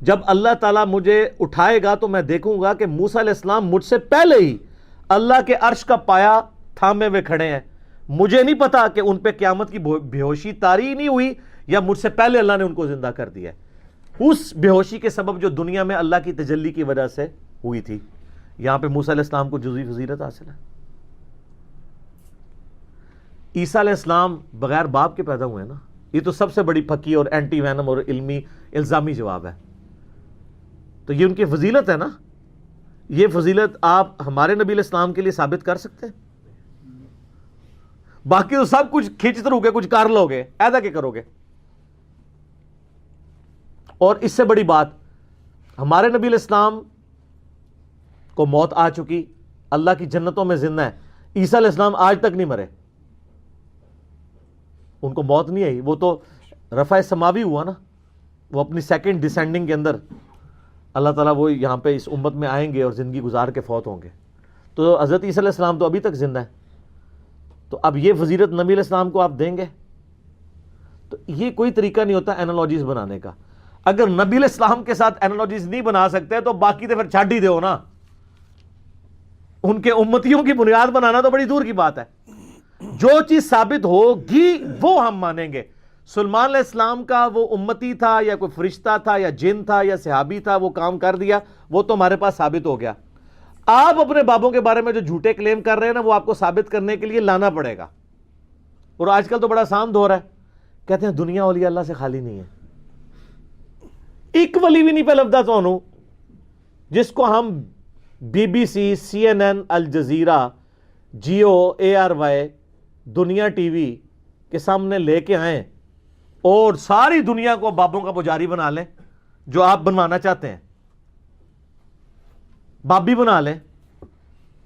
جب اللہ تعالیٰ مجھے اٹھائے گا تو میں دیکھوں گا کہ موسیٰ علیہ السلام مجھ سے پہلے ہی اللہ کے عرش کا پایا تھامے ہوئے کھڑے ہیں. مجھے نہیں پتا کہ ان پہ قیامت کی بے ہوشی طاری نہیں ہوئی یا مجھ سے پہلے اللہ نے ان کو زندہ کر دیا ہے. اس بے ہوشی کے سبب جو دنیا میں اللہ کی تجلی کی وجہ سے ہوئی تھی. یہاں پہ موسیٰ علیہ السلام کو جزوی فضیلت حاصل ہے. عیسیٰ علیہ السلام بغیر باپ کے پیدا ہوئے ہیں نا. یہ تو سب سے بڑی پھکی اور اینٹی وینم اور علمی الزامی جواب ہے. تو یہ ان کی فضیلت ہے نا. یہ فضیلت آپ ہمارے نبی علیہ السلام کے لیے ثابت کر سکتے ہیں؟ باقی تو سب کچھ کھینچتے رہو گے, کچھ کر لو گے, ایسا کیا کرو گے؟ اور اس سے بڑی بات, ہمارے نبی علیہ السلام کو موت آ چکی, اللہ کی جنتوں میں زندہ ہے. عیسیٰ علیہ السلام آج تک نہیں مرے, ان کو موت نہیں آئی. وہ تو رفع سماوی ہوا نا, وہ اپنی سیکنڈ ڈسینڈنگ کے اندر اللہ تعالیٰ وہ یہاں پہ اس امت میں آئیں گے اور زندگی گزار کے فوت ہوں گے. تو حضرت عیسیٰ علیہ السلام تو ابھی تک زندہ ہے. تو اب یہ فضیلت نبی علیہ السلام کو آپ دیں گے؟ تو یہ کوئی طریقہ نہیں ہوتا اینالوجیز بنانے کا. اگر نبی علیہ السلام کے ساتھ اینالوجیز نہیں بنا سکتے تو باقی تو پھر چھاڑ ہی دو نا. ان کے امتیوں کی بنیاد بنانا تو بڑی دور کی بات ہے. جو چیز ثابت ہوگی وہ ہم مانیں گے. سلیمان علیہ السلام کا وہ امتی تھا یا کوئی فرشتہ تھا یا جن تھا یا صحابی تھا, وہ کام کر دیا, وہ تو ہمارے پاس ثابت ہو گیا. آپ اپنے بابوں کے بارے میں جو جھوٹے کلیم کر رہے ہیں نا, وہ آپ کو ثابت کرنے کے لیے لانا پڑے گا. اور آج کل تو بڑا آسان دور ہے, کہتے ہیں دنیا اولیاء اللہ سے خالی نہیں ہے. ایک ولی بھی نہیں پہ لفظہ تو جس کو ہم B B C, CNN, Al Jazeera, Geo, ARY, Dunya T V کے سامنے لے کے آئیں اور ساری دنیا کو بابوں کا پجاری بنا لیں, جو آپ بنوانا چاہتے ہیں بابی بنا لیں,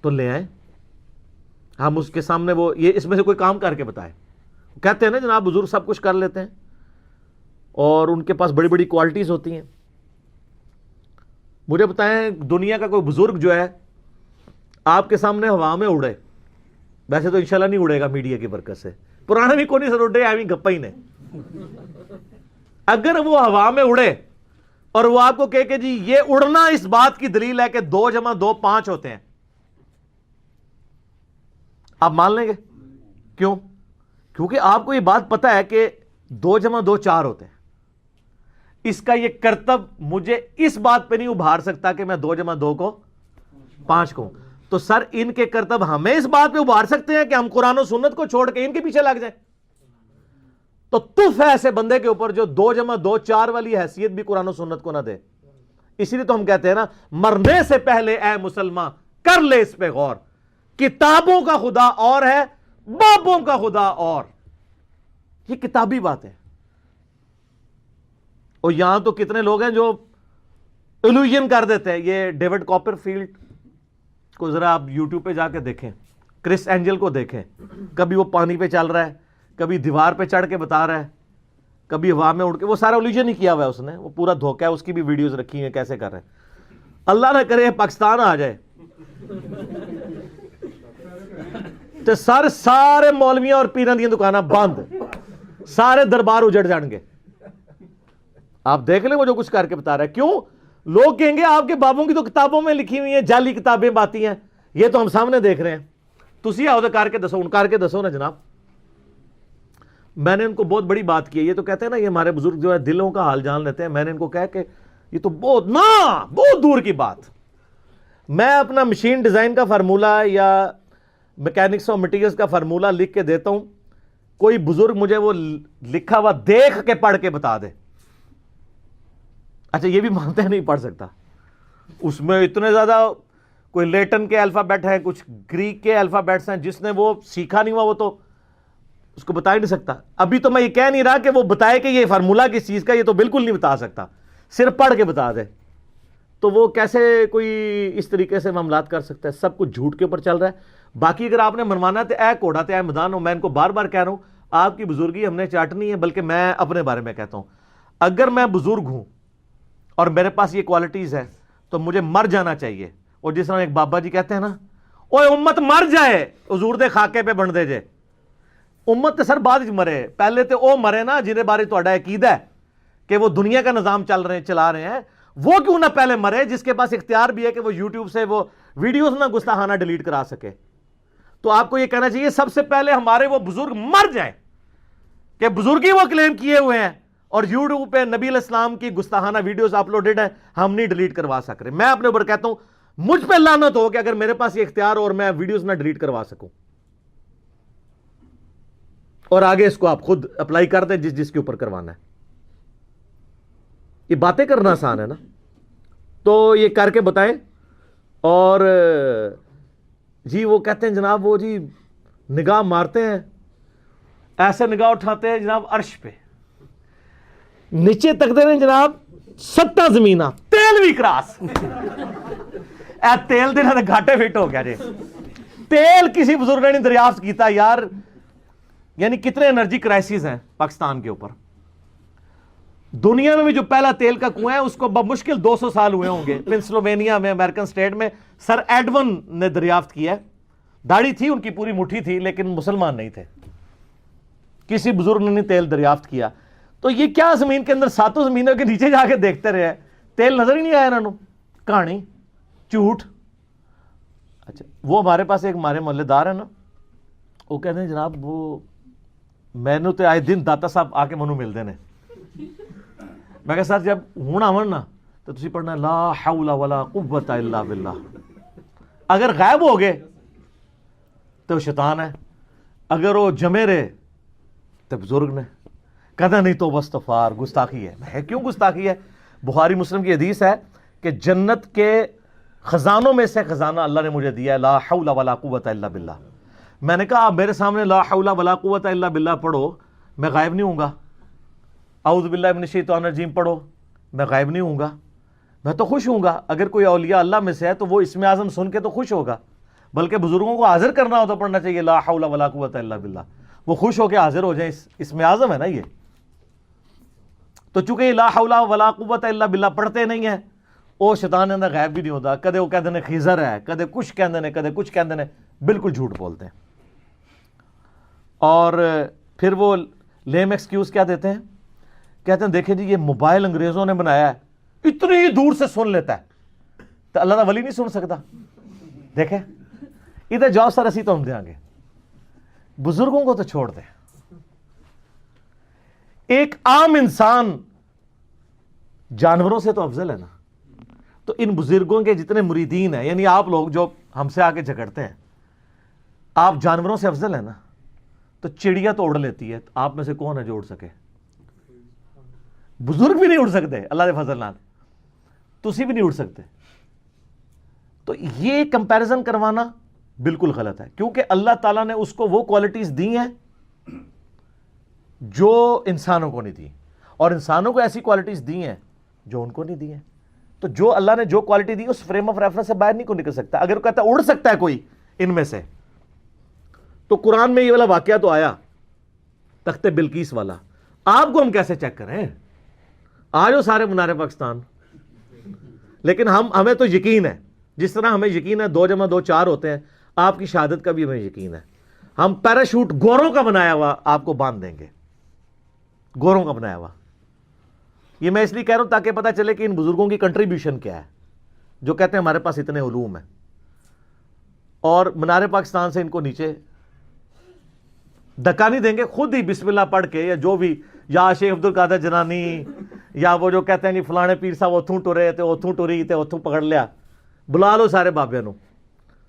تو لے آئیں. ہم اس کے سامنے وہ یہ اس میں سے کوئی کام کر کے بتائیں. کہتے ہیں نا جناب بزرگ سب کچھ کر لیتے ہیں اور ان کے پاس بڑی بڑی کوالٹیز ہوتی ہیں. مجھے بتائیں دنیا کا کوئی بزرگ جو ہے آپ کے سامنے ہوا میں اڑے, ویسے تو انشاءاللہ نہیں اڑے گا میڈیا کی برکت سے, پرانے بھی کوئی نہیں سر اڑے, آئی گپا ہی نے. اگر وہ ہوا میں اڑے اور وہ آپ کو کہے کہ جی یہ اڑنا اس بات کی دلیل ہے کہ 2 + 2 5 ہوتے ہیں, آپ مان لیں گے؟ کیوں؟ کیونکہ آپ کو یہ بات پتا ہے کہ 2 + 2 4 ہوتے ہیں. اس کا یہ کرتب مجھے اس بات پہ نہیں ابھار سکتا کہ میں 2 + 2 کو 5 کہوں. تو سر ان کے کرتب ہمیں اس بات پہ ابھار سکتے ہیں کہ ہم قرآن و سنت کو چھوڑ کے ان کے پیچھے لگ جائیں. تو تف ہے ایسے بندے کے اوپر جو 2 + 2 4 والی حیثیت بھی قرآن و سنت کو نہ دے. اسی لیے تو ہم کہتے ہیں نا, مرنے سے پہلے اے مسلمان کر لے اس پہ غور, کتابوں کا خدا اور ہے, بابوں کا خدا اور. یہ کتابی بات ہے. اور یہاں تو کتنے لوگ ہیں جو ایلوژن کر دیتے ہیں. یہ ڈیوڈ کاپر فیلڈ کو ذرا آپ یوٹیوب پہ جا کے دیکھیں, کرس اینجل کو دیکھیں, کبھی وہ پانی پہ چل رہا ہے, کبھی دیوار پہ چڑھ کے بتا رہا ہے, کبھی ہوا میں اڑ کے, وہ سارا ایلوژن ہی کیا ہوا ہے اس نے, وہ پورا دھوکہ ہے. اس کی بھی ویڈیوز رکھی ہیں کیسے کر رہے ہیں. اللہ نہ کرے پاکستان آ جائے تو سارے مولویاں اور پیراں دی دکاناں بند, سارے دربار اجڑ جان گے. آپ دیکھ لیں وہ جو کچھ کر کے بتا رہا ہے. کیوں؟ لوگ کہیں گے آپ کے بابوں کی تو کتابوں میں لکھی ہوئی ہیں, جعلی کتابیں باتی ہیں, یہ تو ہم سامنے دیکھ رہے ہیں. تسی آؤ تو کر کے دسو, ان کر کے دسو نا جناب. میں نے ان کو بہت بڑی بات کی ہے. یہ تو کہتے ہیں نا یہ ہمارے بزرگ جو ہے دلوں کا حال جان لیتے ہیں. میں نے ان کو کہا کہ یہ تو بہت دور کی بات. میں اپنا مشین ڈیزائن کا فارمولہ یا میکینکس اور مٹیریلز کا فارمولہ لکھ کے دیتا ہوں, کوئی بزرگ مجھے وہ لکھا ہوا دیکھ کے پڑھ کے بتا دے. اچھا یہ بھی مانتے ہیں نہیں پڑھ سکتا, اس میں اتنے زیادہ کوئی لیٹن کے الفابیٹ ہیں, کچھ گریک کے الفابیٹس ہیں, جس نے وہ سیکھا نہیں ہوا وہ تو اس کو بتا ہی نہیں سکتا. ابھی تو میں یہ کہہ نہیں رہا کہ وہ بتائے کہ یہ فارمولہ کس چیز کا, یہ تو بالکل نہیں بتا سکتا, صرف پڑھ کے بتا دے. تو وہ کیسے کوئی اس طریقے سے معاملات کر سکتا ہے؟ سب کچھ جھوٹ کے اوپر چل رہا ہے. باقی اگر آپ نے منوانا ہے تو اے کوڑا تے اے میدان ہو. میں ان کو بار بار کہہ رہا ہوں, آپ کی بزرگی ہم نے چاٹنی ہے، بلکہ میں اپنے بارے میں کہتا ہوں، اگر میں بزرگ ہوں اور میرے پاس یہ کوالٹیز ہے تو مجھے مر جانا چاہیے. اور جس طرح ایک بابا جی کہتے ہیں نا، اوے امت مر جائے حضور دے خاکے پہ بن دے جے. امت تے سر بعد وچ مرے، پہلے تے او مرے نا جنہیں بارے تہاڈا عقیدہ ہے کہ وہ دنیا کا نظام چلا رہے ہیں، وہ کیوں نہ پہلے مرے جس کے پاس اختیار بھی ہے کہ وہ یوٹیوب سے وہ ویڈیوز نہ گستاخانہ ڈیلیٹ کرا سکے. تو آپ کو یہ کہنا چاہیے سب سے پہلے ہمارے وہ بزرگ مر جائیں کہ بزرگی وہ کلیم کیے ہوئے ہیں، اور یوٹیوب پہ نبی علیہ السلام کی گستاخانہ ویڈیوز اپلوڈڈ ہیں، ہم نہیں ڈیلیٹ کروا سک رہے. میں اپنے اوپر کہتا ہوں مجھ پہ لعنت ہو کہ اگر میرے پاس یہ اختیار ہو اور میں ویڈیوز نہ ڈیلیٹ کروا سکوں. اور آگے اس کو آپ خود اپلائی کر دیں جس کے اوپر کروانا ہے. یہ باتیں کرنا آسان ہے نا، تو یہ کر کے بتائیں. اور جی وہ کہتے ہیں جناب وہ جی نگاہ مارتے ہیں، ایسے نگاہ اٹھاتے ہیں جناب عرش پہ، نیچے تکتے ہیں جناب 7 زمینہ، تیل بھی کراس. اے تیل دے نہ گھاٹے فٹ ہو گیا جی. تیل کسی بزرگ نے نہیں دریافت کیتا یار. یعنی کتنے انرجی کرائسس ہیں پاکستان کے اوپر. دنیا میں بھی جو پہلا تیل کا کنواں ہے اس کو بمشکل 200 سال ہوئے ہوں گے. پنسلوینیا میں امریکن سٹیٹ میں سر ایڈون نے دریافت کیا ہے. داڑھی تھی ان کی پوری مٹھی تھی لیکن مسلمان نہیں تھے. کسی بزرگ نے نہیں تیل دریافت کیا. تو یہ کیا زمین کے اندر 7 زمینوں کے نیچے جا کے دیکھتے رہے، تیل نظر ہی نہیں آیا انہوں. کہانی جھوٹ. اچھا وہ ہمارے پاس ایک ہمارے محلے دار ہیں نا، وہ کہتے ہیں جناب وہ میں نے تو آئے دن داتا صاحب آ کے منو ملتے ہیں. میں کہا سر جب ہونا آن نا تو تسی پڑھنا لا حول ولا قوت الا باللہ. اگر غائب ہو گئے تو شیطان ہے، اگر وہ جمے رہے تو بزرگ نے. کہتا نہیں تو استغفار، گستاخی ہے. کیوں گستاخی ہے؟ بخاری مسلم کی حدیث ہے کہ جنت کے خزانوں میں سے خزانہ اللہ نے مجھے دیا ہے، لا حول ولا قوت الا باللہ. میں نے کہا آپ میرے سامنے لا حول ولا قوت الا باللہ پڑھو، میں غائب نہیں ہوں گا. اعوذ باللہ من الشیطان الرجیم پڑھو، میں غائب نہیں ہوں گا. میں تو خوش ہوں گا. اگر کوئی اولیاء اللہ میں سے ہے تو وہ اسم اعظم سن کے تو خوش ہوگا، بلکہ بزرگوں کو حاضر کرنا ہو تو پڑھنا چاہیے لا حول ولا قوت الا باللہ. وہ خوش ہو کے حاضر ہو جائیں، اسم اعظم ہے نا یہ. تو چونکہ یہ لا حول ولا قوت الا باللہ پڑھتے نہیں ہیں، وہ شیطان اندر غائب بھی نہیں ہوتا. کدے وہ کہتے ہیں خیزر ہے، کدے کچھ کہتے ہیں، کدے کچھ کہتے ہیں، بالکل جھوٹ بولتے ہیں. اور پھر وہ لیم ایکسکیوز کیا دیتے ہیں، کہتے ہیں دیکھیں جی یہ موبائل انگریزوں نے بنایا ہے، اتنی ہی دور سے سن لیتا ہے، تو اللہ کا ولی نہیں سن سکتا. دیکھیں ادھر جاؤ سر اسی تو ہم دیں گے، بزرگوں کو تو چھوڑ دیں. ایک عام انسان جانوروں سے تو افضل ہے نا. تو ان بزرگوں کے جتنے مریدین ہیں، یعنی آپ لوگ جو ہم سے آ کے جھگڑتے ہیں، آپ جانوروں سے افضل ہیں نا. تو چڑیا تو اڑ لیتی ہے، آپ میں سے کون ہے جو اڑ سکے؟ بزرگ بھی نہیں اڑ سکتے اللہ کے فضل نال، تسی بھی نہیں اڑ سکتے. تو یہ کمپیریزن کروانا بالکل غلط ہے، کیونکہ اللہ تعالیٰ نے اس کو وہ کوالٹیز دی ہیں جو انسانوں کو نہیں دی، اور انسانوں کو ایسی کوالٹیز دی ہیں جو ان کو نہیں دی ہیں. تو جو اللہ نے جو کوالٹی دی اس فریم آف ریفرنس سے باہر نہیں کو نکل سکتا. اگر وہ کہتا ہے اڑ سکتا ہے کوئی ان میں سے، تو قرآن میں یہ والا واقعہ تو آیا تخت بلقیس والا. آپ کو ہم کیسے چیک کریں؟ آ جاؤ سارے منارے پاکستان. لیکن ہمیں تو یقین ہے، جس طرح ہمیں یقین ہے 2 + 2 4 ہوتے ہیں، آپ کی شہادت کا بھی ہمیں یقین ہے. ہم پیراشوٹ گوروں کا بنایا ہوا آپ کو باندھ دیں گے، گوروں کا بنایا ہوا. یہ میں اس لیے کہہ رہا ہوں تاکہ پتہ چلے کہ ان بزرگوں کی کنٹریبیوشن کیا ہے، جو کہتے ہیں ہمارے پاس اتنے علوم ہیں. اور منارے پاکستان سے ان کو نیچے دھکا نہیں دیں گے. خود ہی بسم اللہ پڑھ کے، یا جو بھی، یا شیخ عبد القادر جنانی، یا وہ جو کہتے ہیں جی فلانے پیر صاحب اتھوں ٹرے تے اتھوں ٹری تے اتھوں پکڑ لیا، بلا لو سارے بابے نو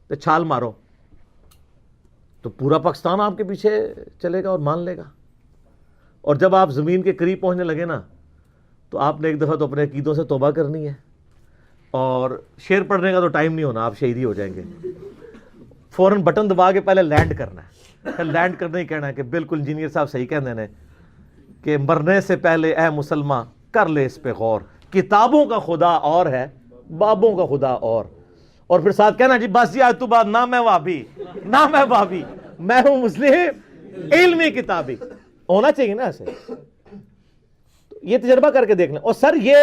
تے چھال مارو، تو پورا پاکستان آپ کے پیچھے چلے گا اور مان لے گا. اور جب آپ زمین کے قریب پہنچنے لگے نا تو آپ نے ایک دفعہ تو اپنے عقیدوں سے توبہ کرنی ہے. اور شعر پڑھنے کا تو ٹائم نہیں ہونا، آپ شہیدی ہو جائیں گے. فوراً بٹن دبا کے پہلے لینڈ کرنا ہے. لینڈ کرنا ہی کہنا ہے کہ بالکل انجینئر صاحب صحیح کہتے ہیں کہ مرنے سے پہلے اے مسلمان کر لے اس پہ غور، کتابوں کا خدا اور ہے، بابوں کا خدا اور پھر ساتھ کہنا جی بس جی آج تو بعد نہ میں وہابی نہ میں وہابی، میں ہوں مسلم، علمی کتابی ہونا چاہیے نا ایسے. یہ تجربہ کر کے دیکھ لیں. اور سر یہ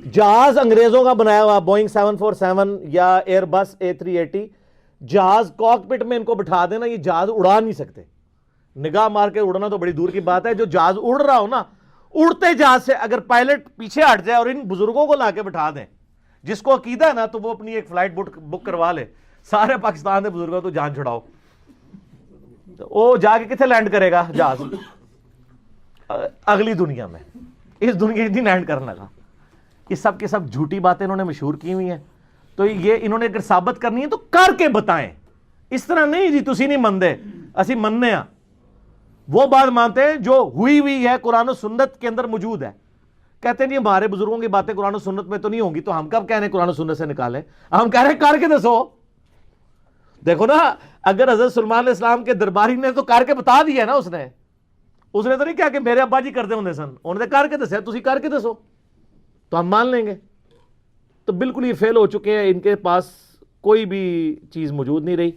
جہاز انگریزوں کا بنایا ہوا بوئنگ 747 یا ایئر بس A380 جہاز کاکپٹ میں ان کو بٹھا دینا, یہ جہاز اڑا نہیں سکتے. نگاہ مار کے اڑنا تو بڑی دور کی بات ہے. جو جہاز اڑ رہا ہو نا, اڑتے جہاز سے اگر پائلٹ پیچھے ہٹ جائے اور ان بزرگوں کو لا کے بٹھا دیں, جس کو عقیدہ ہے نا, تو وہ اپنی ایک فلائٹ بک کروا لے, سارے پاکستان کے بزرگوں تو جان چھڑاؤ. وہ جا کے کتنے لینڈ کرے گا جہاز؟ اگلی دنیا میں. اس دنیا نہیں لینڈ کرنے لگا. یہ سب کے سب جھوٹی باتیں انہوں نے مشہور کی ہوئی ہیں. تو یہ انہوں نے اگر ثابت کرنی ہے تو کر کے بتائیں. اس طرح نہیں جی تسی نہیں مندے اسی مننے ہاں. وہ بات مانتے ہیں جو ہوئی ہے, قرآن و سنت کے اندر موجود ہے. کہتے ہیں جی ہمارے بزرگوں کی باتیں قرآن و سنت میں تو نہیں ہوں گی, تو ہم کب کہہ رہے ہیں قرآن و سنت سے نکالیں؟ ہم کہہ رہے ہیں کر کے دسو. دیکھو نا, اگر حضرت سلمان علیہ السلام کے درباری نے تو کر کے بتا دیا نا, اس نے تو نہیں کہا کہ میرے ابا جی کرتے ہوں سن, انہوں نے کر کے دسیا, تسی کر کے دسو تو ہم مان لیں گے. تو بالکل یہ فیل ہو چکے ہیں, ان کے پاس کوئی بھی چیز موجود نہیں رہی.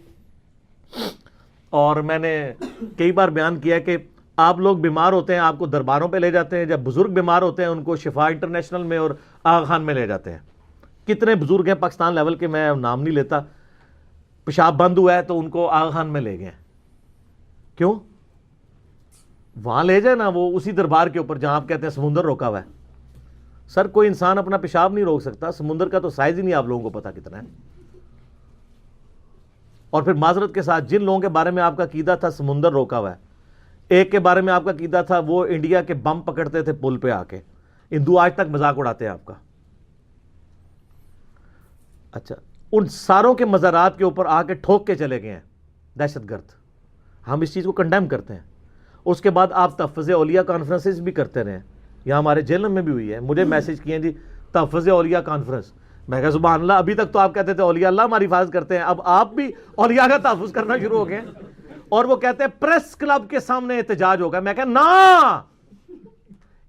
اور میں نے کئی بار بیان کیا کہ آپ لوگ بیمار ہوتے ہیں, آپ کو درباروں پہ لے جاتے ہیں. جب بزرگ بیمار ہوتے ہیں ان کو شفا انٹرنیشنل میں اور آغا خان میں لے جاتے ہیں. کتنے بزرگ ہیں پاکستان لیول کے, میں نام نہیں لیتا, پیشاب بند ہوا ہے تو ان کو آغا خان میں لے گئے. کیوں؟ وہاں لے جائے نا, وہ اسی دربار کے اوپر جہاں آپ کہتے ہیں سمندر روکا ہوا ہے. سر کوئی انسان اپنا پیشاب نہیں روک سکتا, سمندر کا تو سائز ہی نہیں آپ لوگوں کو پتا کتنا ہے. اور پھر معذرت کے ساتھ جن لوگوں کے بارے میں آپ کا عقیدہ تھا سمندر روکا ہوا ہے, ایک کے بارے میں آپ کا عقیدہ تھا وہ انڈیا کے بم پکڑتے تھے پل پہ آ کے, ہندو آج تک مذاق اڑاتے ہیں آپ کا. اچھا, ان ساروں کے مزارات کے اوپر آ کے ٹھوک کے چلے گئے ہیں دہشت گرد. ہم اس چیز کو کنڈیم کرتے ہیں. اس کے بعد آپ تحفظ اولیاء کانفرنسز بھی کرتے رہے ہیں, یہاں ہمارے جیل میں بھی ہوئی ہے. مجھے میسج کیے ہیں جی تحفظ اولیاء کانفرنس. میں کہا سبحان اللہ, ابھی تک تو آپ کہتے تھے اولیاء اللہ ہماری حفاظت کرتے ہیں, اب آپ بھی اولیاء کا تحفظ کرنا شروع ہو گئے ہیں. اور وہ کہتے ہیں پریس کلب کے سامنے احتجاج ہوگا. میں کہا نا,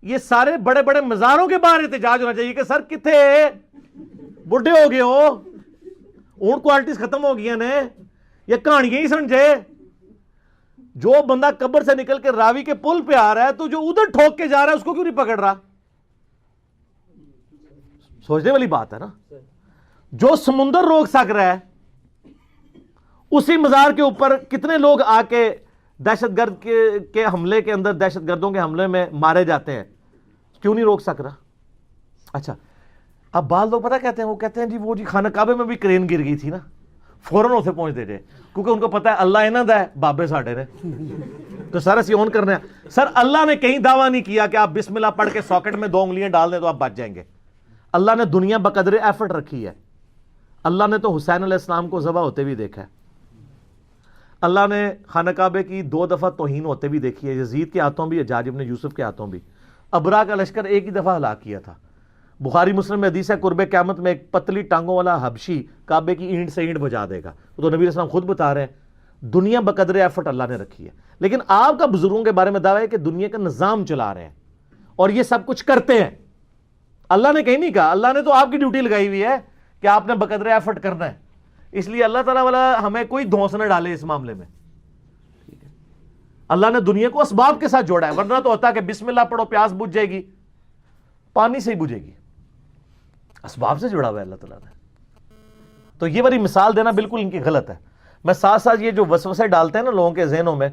یہ سارے بڑے بڑے مزاروں کے باہر احتجاج ہونا چاہیے کہ سر کتنے بڈھے ہو گئے ہو, اون کوالٹیز ختم ہو گئی نے, یہ کہانیاں ہی سمجھے. جو بندہ قبر سے نکل کے راوی کے پل پہ آ رہا ہے تو جو ادھر ٹھوک کے جا رہا ہے اس کو کیوں نہیں پکڑ رہا؟ سوچنے والی بات ہے نا. جو سمندر روک سک رہا ہے اسی مزار کے اوپر کتنے لوگ آ کے دہشت گرد کے حملے کے اندر, دہشت گردوں کے حملے میں مارے جاتے ہیں, کیوں نہیں روک سک رہا؟ اچھا, اب بعض لوگ پتہ کہتے ہیں, وہ کہتے ہیں جی وہ جی خانہ کعبے میں بھی کرین گر گئی تھی نا, فوراً اسے پہنچ دے جائے, کیونکہ ان کو پتا ہے اللہ انہاں دا ہے, بابے ساڈے نے, تو سارا سیون کرنا ہے. سر اللہ نے کہیں دعویٰ نہیں کیا کہ آپ بسم اللہ پڑھ کے ساکٹ میں 2 انگلیاں ڈال دیں تو آپ بچ جائیں گے. اللہ نے دنیا بقدر ایفرٹ رکھی ہے. اللہ نے تو حسین علیہ السلام کو ذبح ہوتے بھی دیکھا ہے. اللہ نے خانہ کعبے کی 2 دفعہ توہین ہوتے بھی دیکھی ہے, یزید کے ہاتھوں بھی, حجاج ابن یوسف کے ہاتھوں بھی. ابرا کا لشکر ایک ہی دفعہ ہلاک کیا تھا. بخاری مسلم میں حدیث ہے قرب قیامت میں ایک پتلی ٹانگوں والا حبشی کعبے کی اینٹ سے اینٹ بجا دے گا. تو نبی علیہ السلام خود بتا رہے ہیں دنیا بقدر ایفرٹ اللہ نے رکھی ہے. لیکن آپ کا بزرگوں کے بارے میں دعویٰ ہے کہ دنیا کا نظام چلا رہے ہیں اور یہ سب کچھ کرتے ہیں. اللہ نے کہیں نہیں کہا, اللہ نے تو آپ کی ڈیوٹی لگائی ہوئی ہے کہ آپ نے بقدر ایفرٹ کرنا ہے. اس لیے اللہ تعالیٰ والا ہمیں کوئی دھونس نہ ڈالے اس معاملے میں. اللہ نے دنیا کو اسباب کے ساتھ جوڑا ہے, ورنہ تو ہوتا کہ بسم اللہ پڑھو پیاس بجھ جائے گی, پانی سے ہی بجھے گی. اسباب سے جڑا ہوا ہے اللہ تعالیٰ نے. تو یہ بڑی مثال دینا بالکل ان کی غلط ہے. میں ساتھ ساتھ یہ جو وسوسے ڈالتے ہیں نا لوگوں کے ذہنوں میں,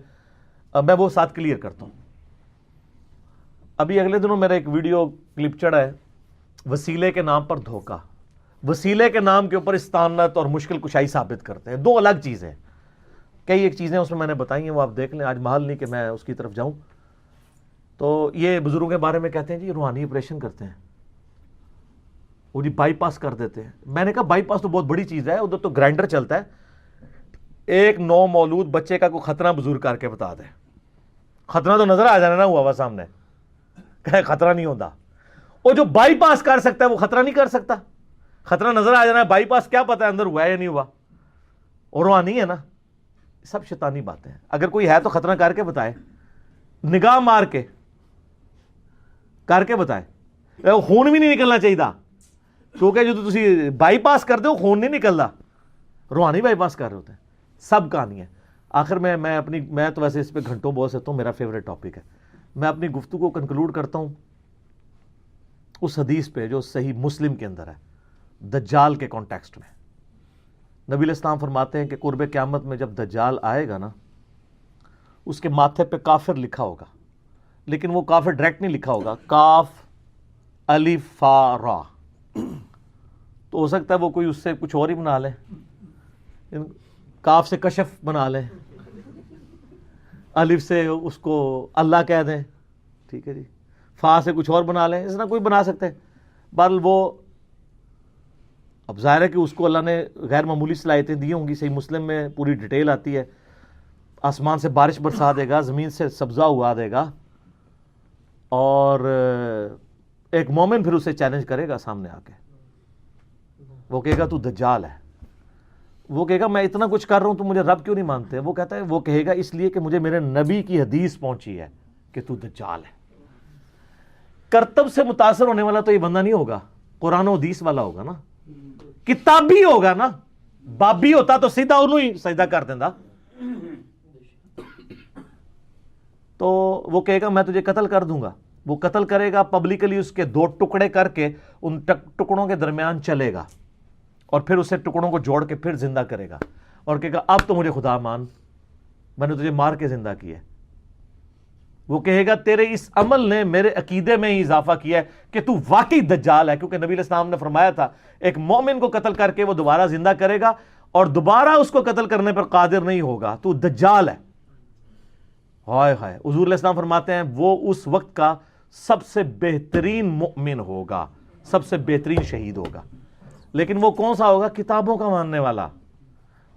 میں وہ ساتھ کلیئر کرتا ہوں. ابھی اگلے دنوں میرا ایک ویڈیو کلپ چڑھا ہے, وسیلے کے نام پر دھوکہ. وسیلے کے نام کے اوپر استعانت اور مشکل کشائی ثابت کرتے ہیں, 2 الگ چیزیں. کئی ایک چیزیں اس میں نے بتائی ہیں, وہ آپ دیکھ لیں, آج محل نہیں کہ میں اس کی طرف جاؤں. تو یہ بزرگوں کے بارے میں کہتے ہیں جی روحانی آپریشن کرتے ہیں, وہ جی بائی پاس کر دیتے ہیں. میں نے کہا بائی پاس تو بہت بڑی چیز ہے, ادھر تو گرائنڈر چلتا ہے. ایک نو مولود بچے کا کوئی خطرہ بزرگ کر کے بتا دے, خطرہ تو نظر آ جانا نا ہوا سامنے, کہ خطرہ نہیں ہوتا. وہ جو بائی پاس کر سکتا ہے وہ خطرہ نہیں کر سکتا. خطرہ نظر آ جانا ہے, بائی پاس کیا پتا ہے اندر ہوا ہے یا نہیں ہوا, اور روحانی ہے نا. سب شیطانی باتیں ہیں. اگر کوئی ہے تو خطرہ کر کے بتائے, نگاہ مار کے کر کے بتائے. خون بھی نہیں نکلنا چاہیے, کیونکہ جو تسی بائی پاس کرتے ہو خون نہیں نکلتا, روحانی بائی پاس کر رہے ہوتے ہیں. سب کہانی ہے. آخر میں تو ویسے اس پہ گھنٹوں بول سکتا ہوں، میرا فیوریٹ ٹاپک ہے. میں اپنی گفتگو کو کنکلوڈ کرتا ہوں اس حدیث پہ جو صحیح مسلم کے اندر ہے، دجال کے کانٹیکسٹ میں. نبی علیہ السلام فرماتے ہیں کہ قرب قیامت میں جب دجال آئے گا نا، اس کے ماتھے پہ کافر لکھا ہوگا، لیکن وہ کافر ڈائریکٹ نہیں لکھا ہوگا، کاف الف فا را. تو ہو سکتا ہے وہ کوئی اس سے کچھ اور ہی بنا لے، کاف سے کشف بنا لیں، الف سے اس کو اللہ کہہ دیں، ٹھیک ہے جی، فا سے کچھ اور بنا لیں، اس طرح کوئی بنا سکتے ہیں. بل وہ اب ظاہر ہے کہ اس کو اللہ نے غیر معمولی صلاحیتیں دی ہوں گی. صحیح مسلم میں پوری ڈیٹیل آتی ہے، آسمان سے بارش برسا دے گا، زمین سے سبزہ اگا دے گا، اور ایک مومن پھر اسے چیلنج کرے گا سامنے آ کے. وہ کہے گا تو دجال ہے. وہ کہے گا میں اتنا کچھ کر رہا ہوں تو مجھے رب کیوں نہیں مانتے؟ وہ کہتا ہے، وہ کہے گا اس لیے کہ مجھے میرے نبی کی حدیث پہنچی ہے کہ تو دجال ہے. کرتب سے متاثر ہونے والا تو یہ بندہ نہیں ہوگا، قرآن و حدیث والا ہوگا نا، کتابی ہوگا نا. بابی ہوتا تو سیدھا انہوں ہی سجدہ کر دینا. تو وہ کہے گا میں تجھے قتل کر دوں گا. وہ قتل کرے گا پبلکلی، اس کے 2 ٹکڑے کر کے ان ٹکڑوں کے درمیان چلے گا، اور پھر اسے ٹکڑوں کو جوڑ کے پھر زندہ کرے گا، اور کہے گا اب تو مجھے خدا مان، میں نے تجھے مار کے زندہ کیا ہے. وہ کہے گا تیرے اس عمل نے میرے عقیدے میں ہی اضافہ کیا ہے کہ تو واقعی دجال ہے، کیونکہ نبی علیہ السلام نے فرمایا تھا ایک مومن کو قتل کر کے وہ دوبارہ زندہ کرے گا اور دوبارہ اس کو قتل کرنے پر قادر نہیں ہوگا، تو دجال ہے. ہائے ہائے. حضور علیہ السلام فرماتے ہیں وہ اس وقت کا سب سے بہترین مؤمن ہوگا، سب سے بہترین شہید ہوگا. لیکن وہ کون سا ہوگا؟ کتابوں کا ماننے والا،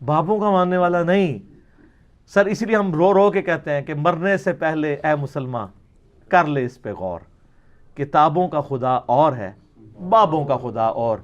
بابوں کا ماننے والا نہیں. سر اسی لیے ہم رو رو کے کہتے ہیں کہ مرنے سے پہلے اے مسلمان کر لے اس پہ غور. کتابوں کا خدا اور ہے، بابوں کا خدا اور.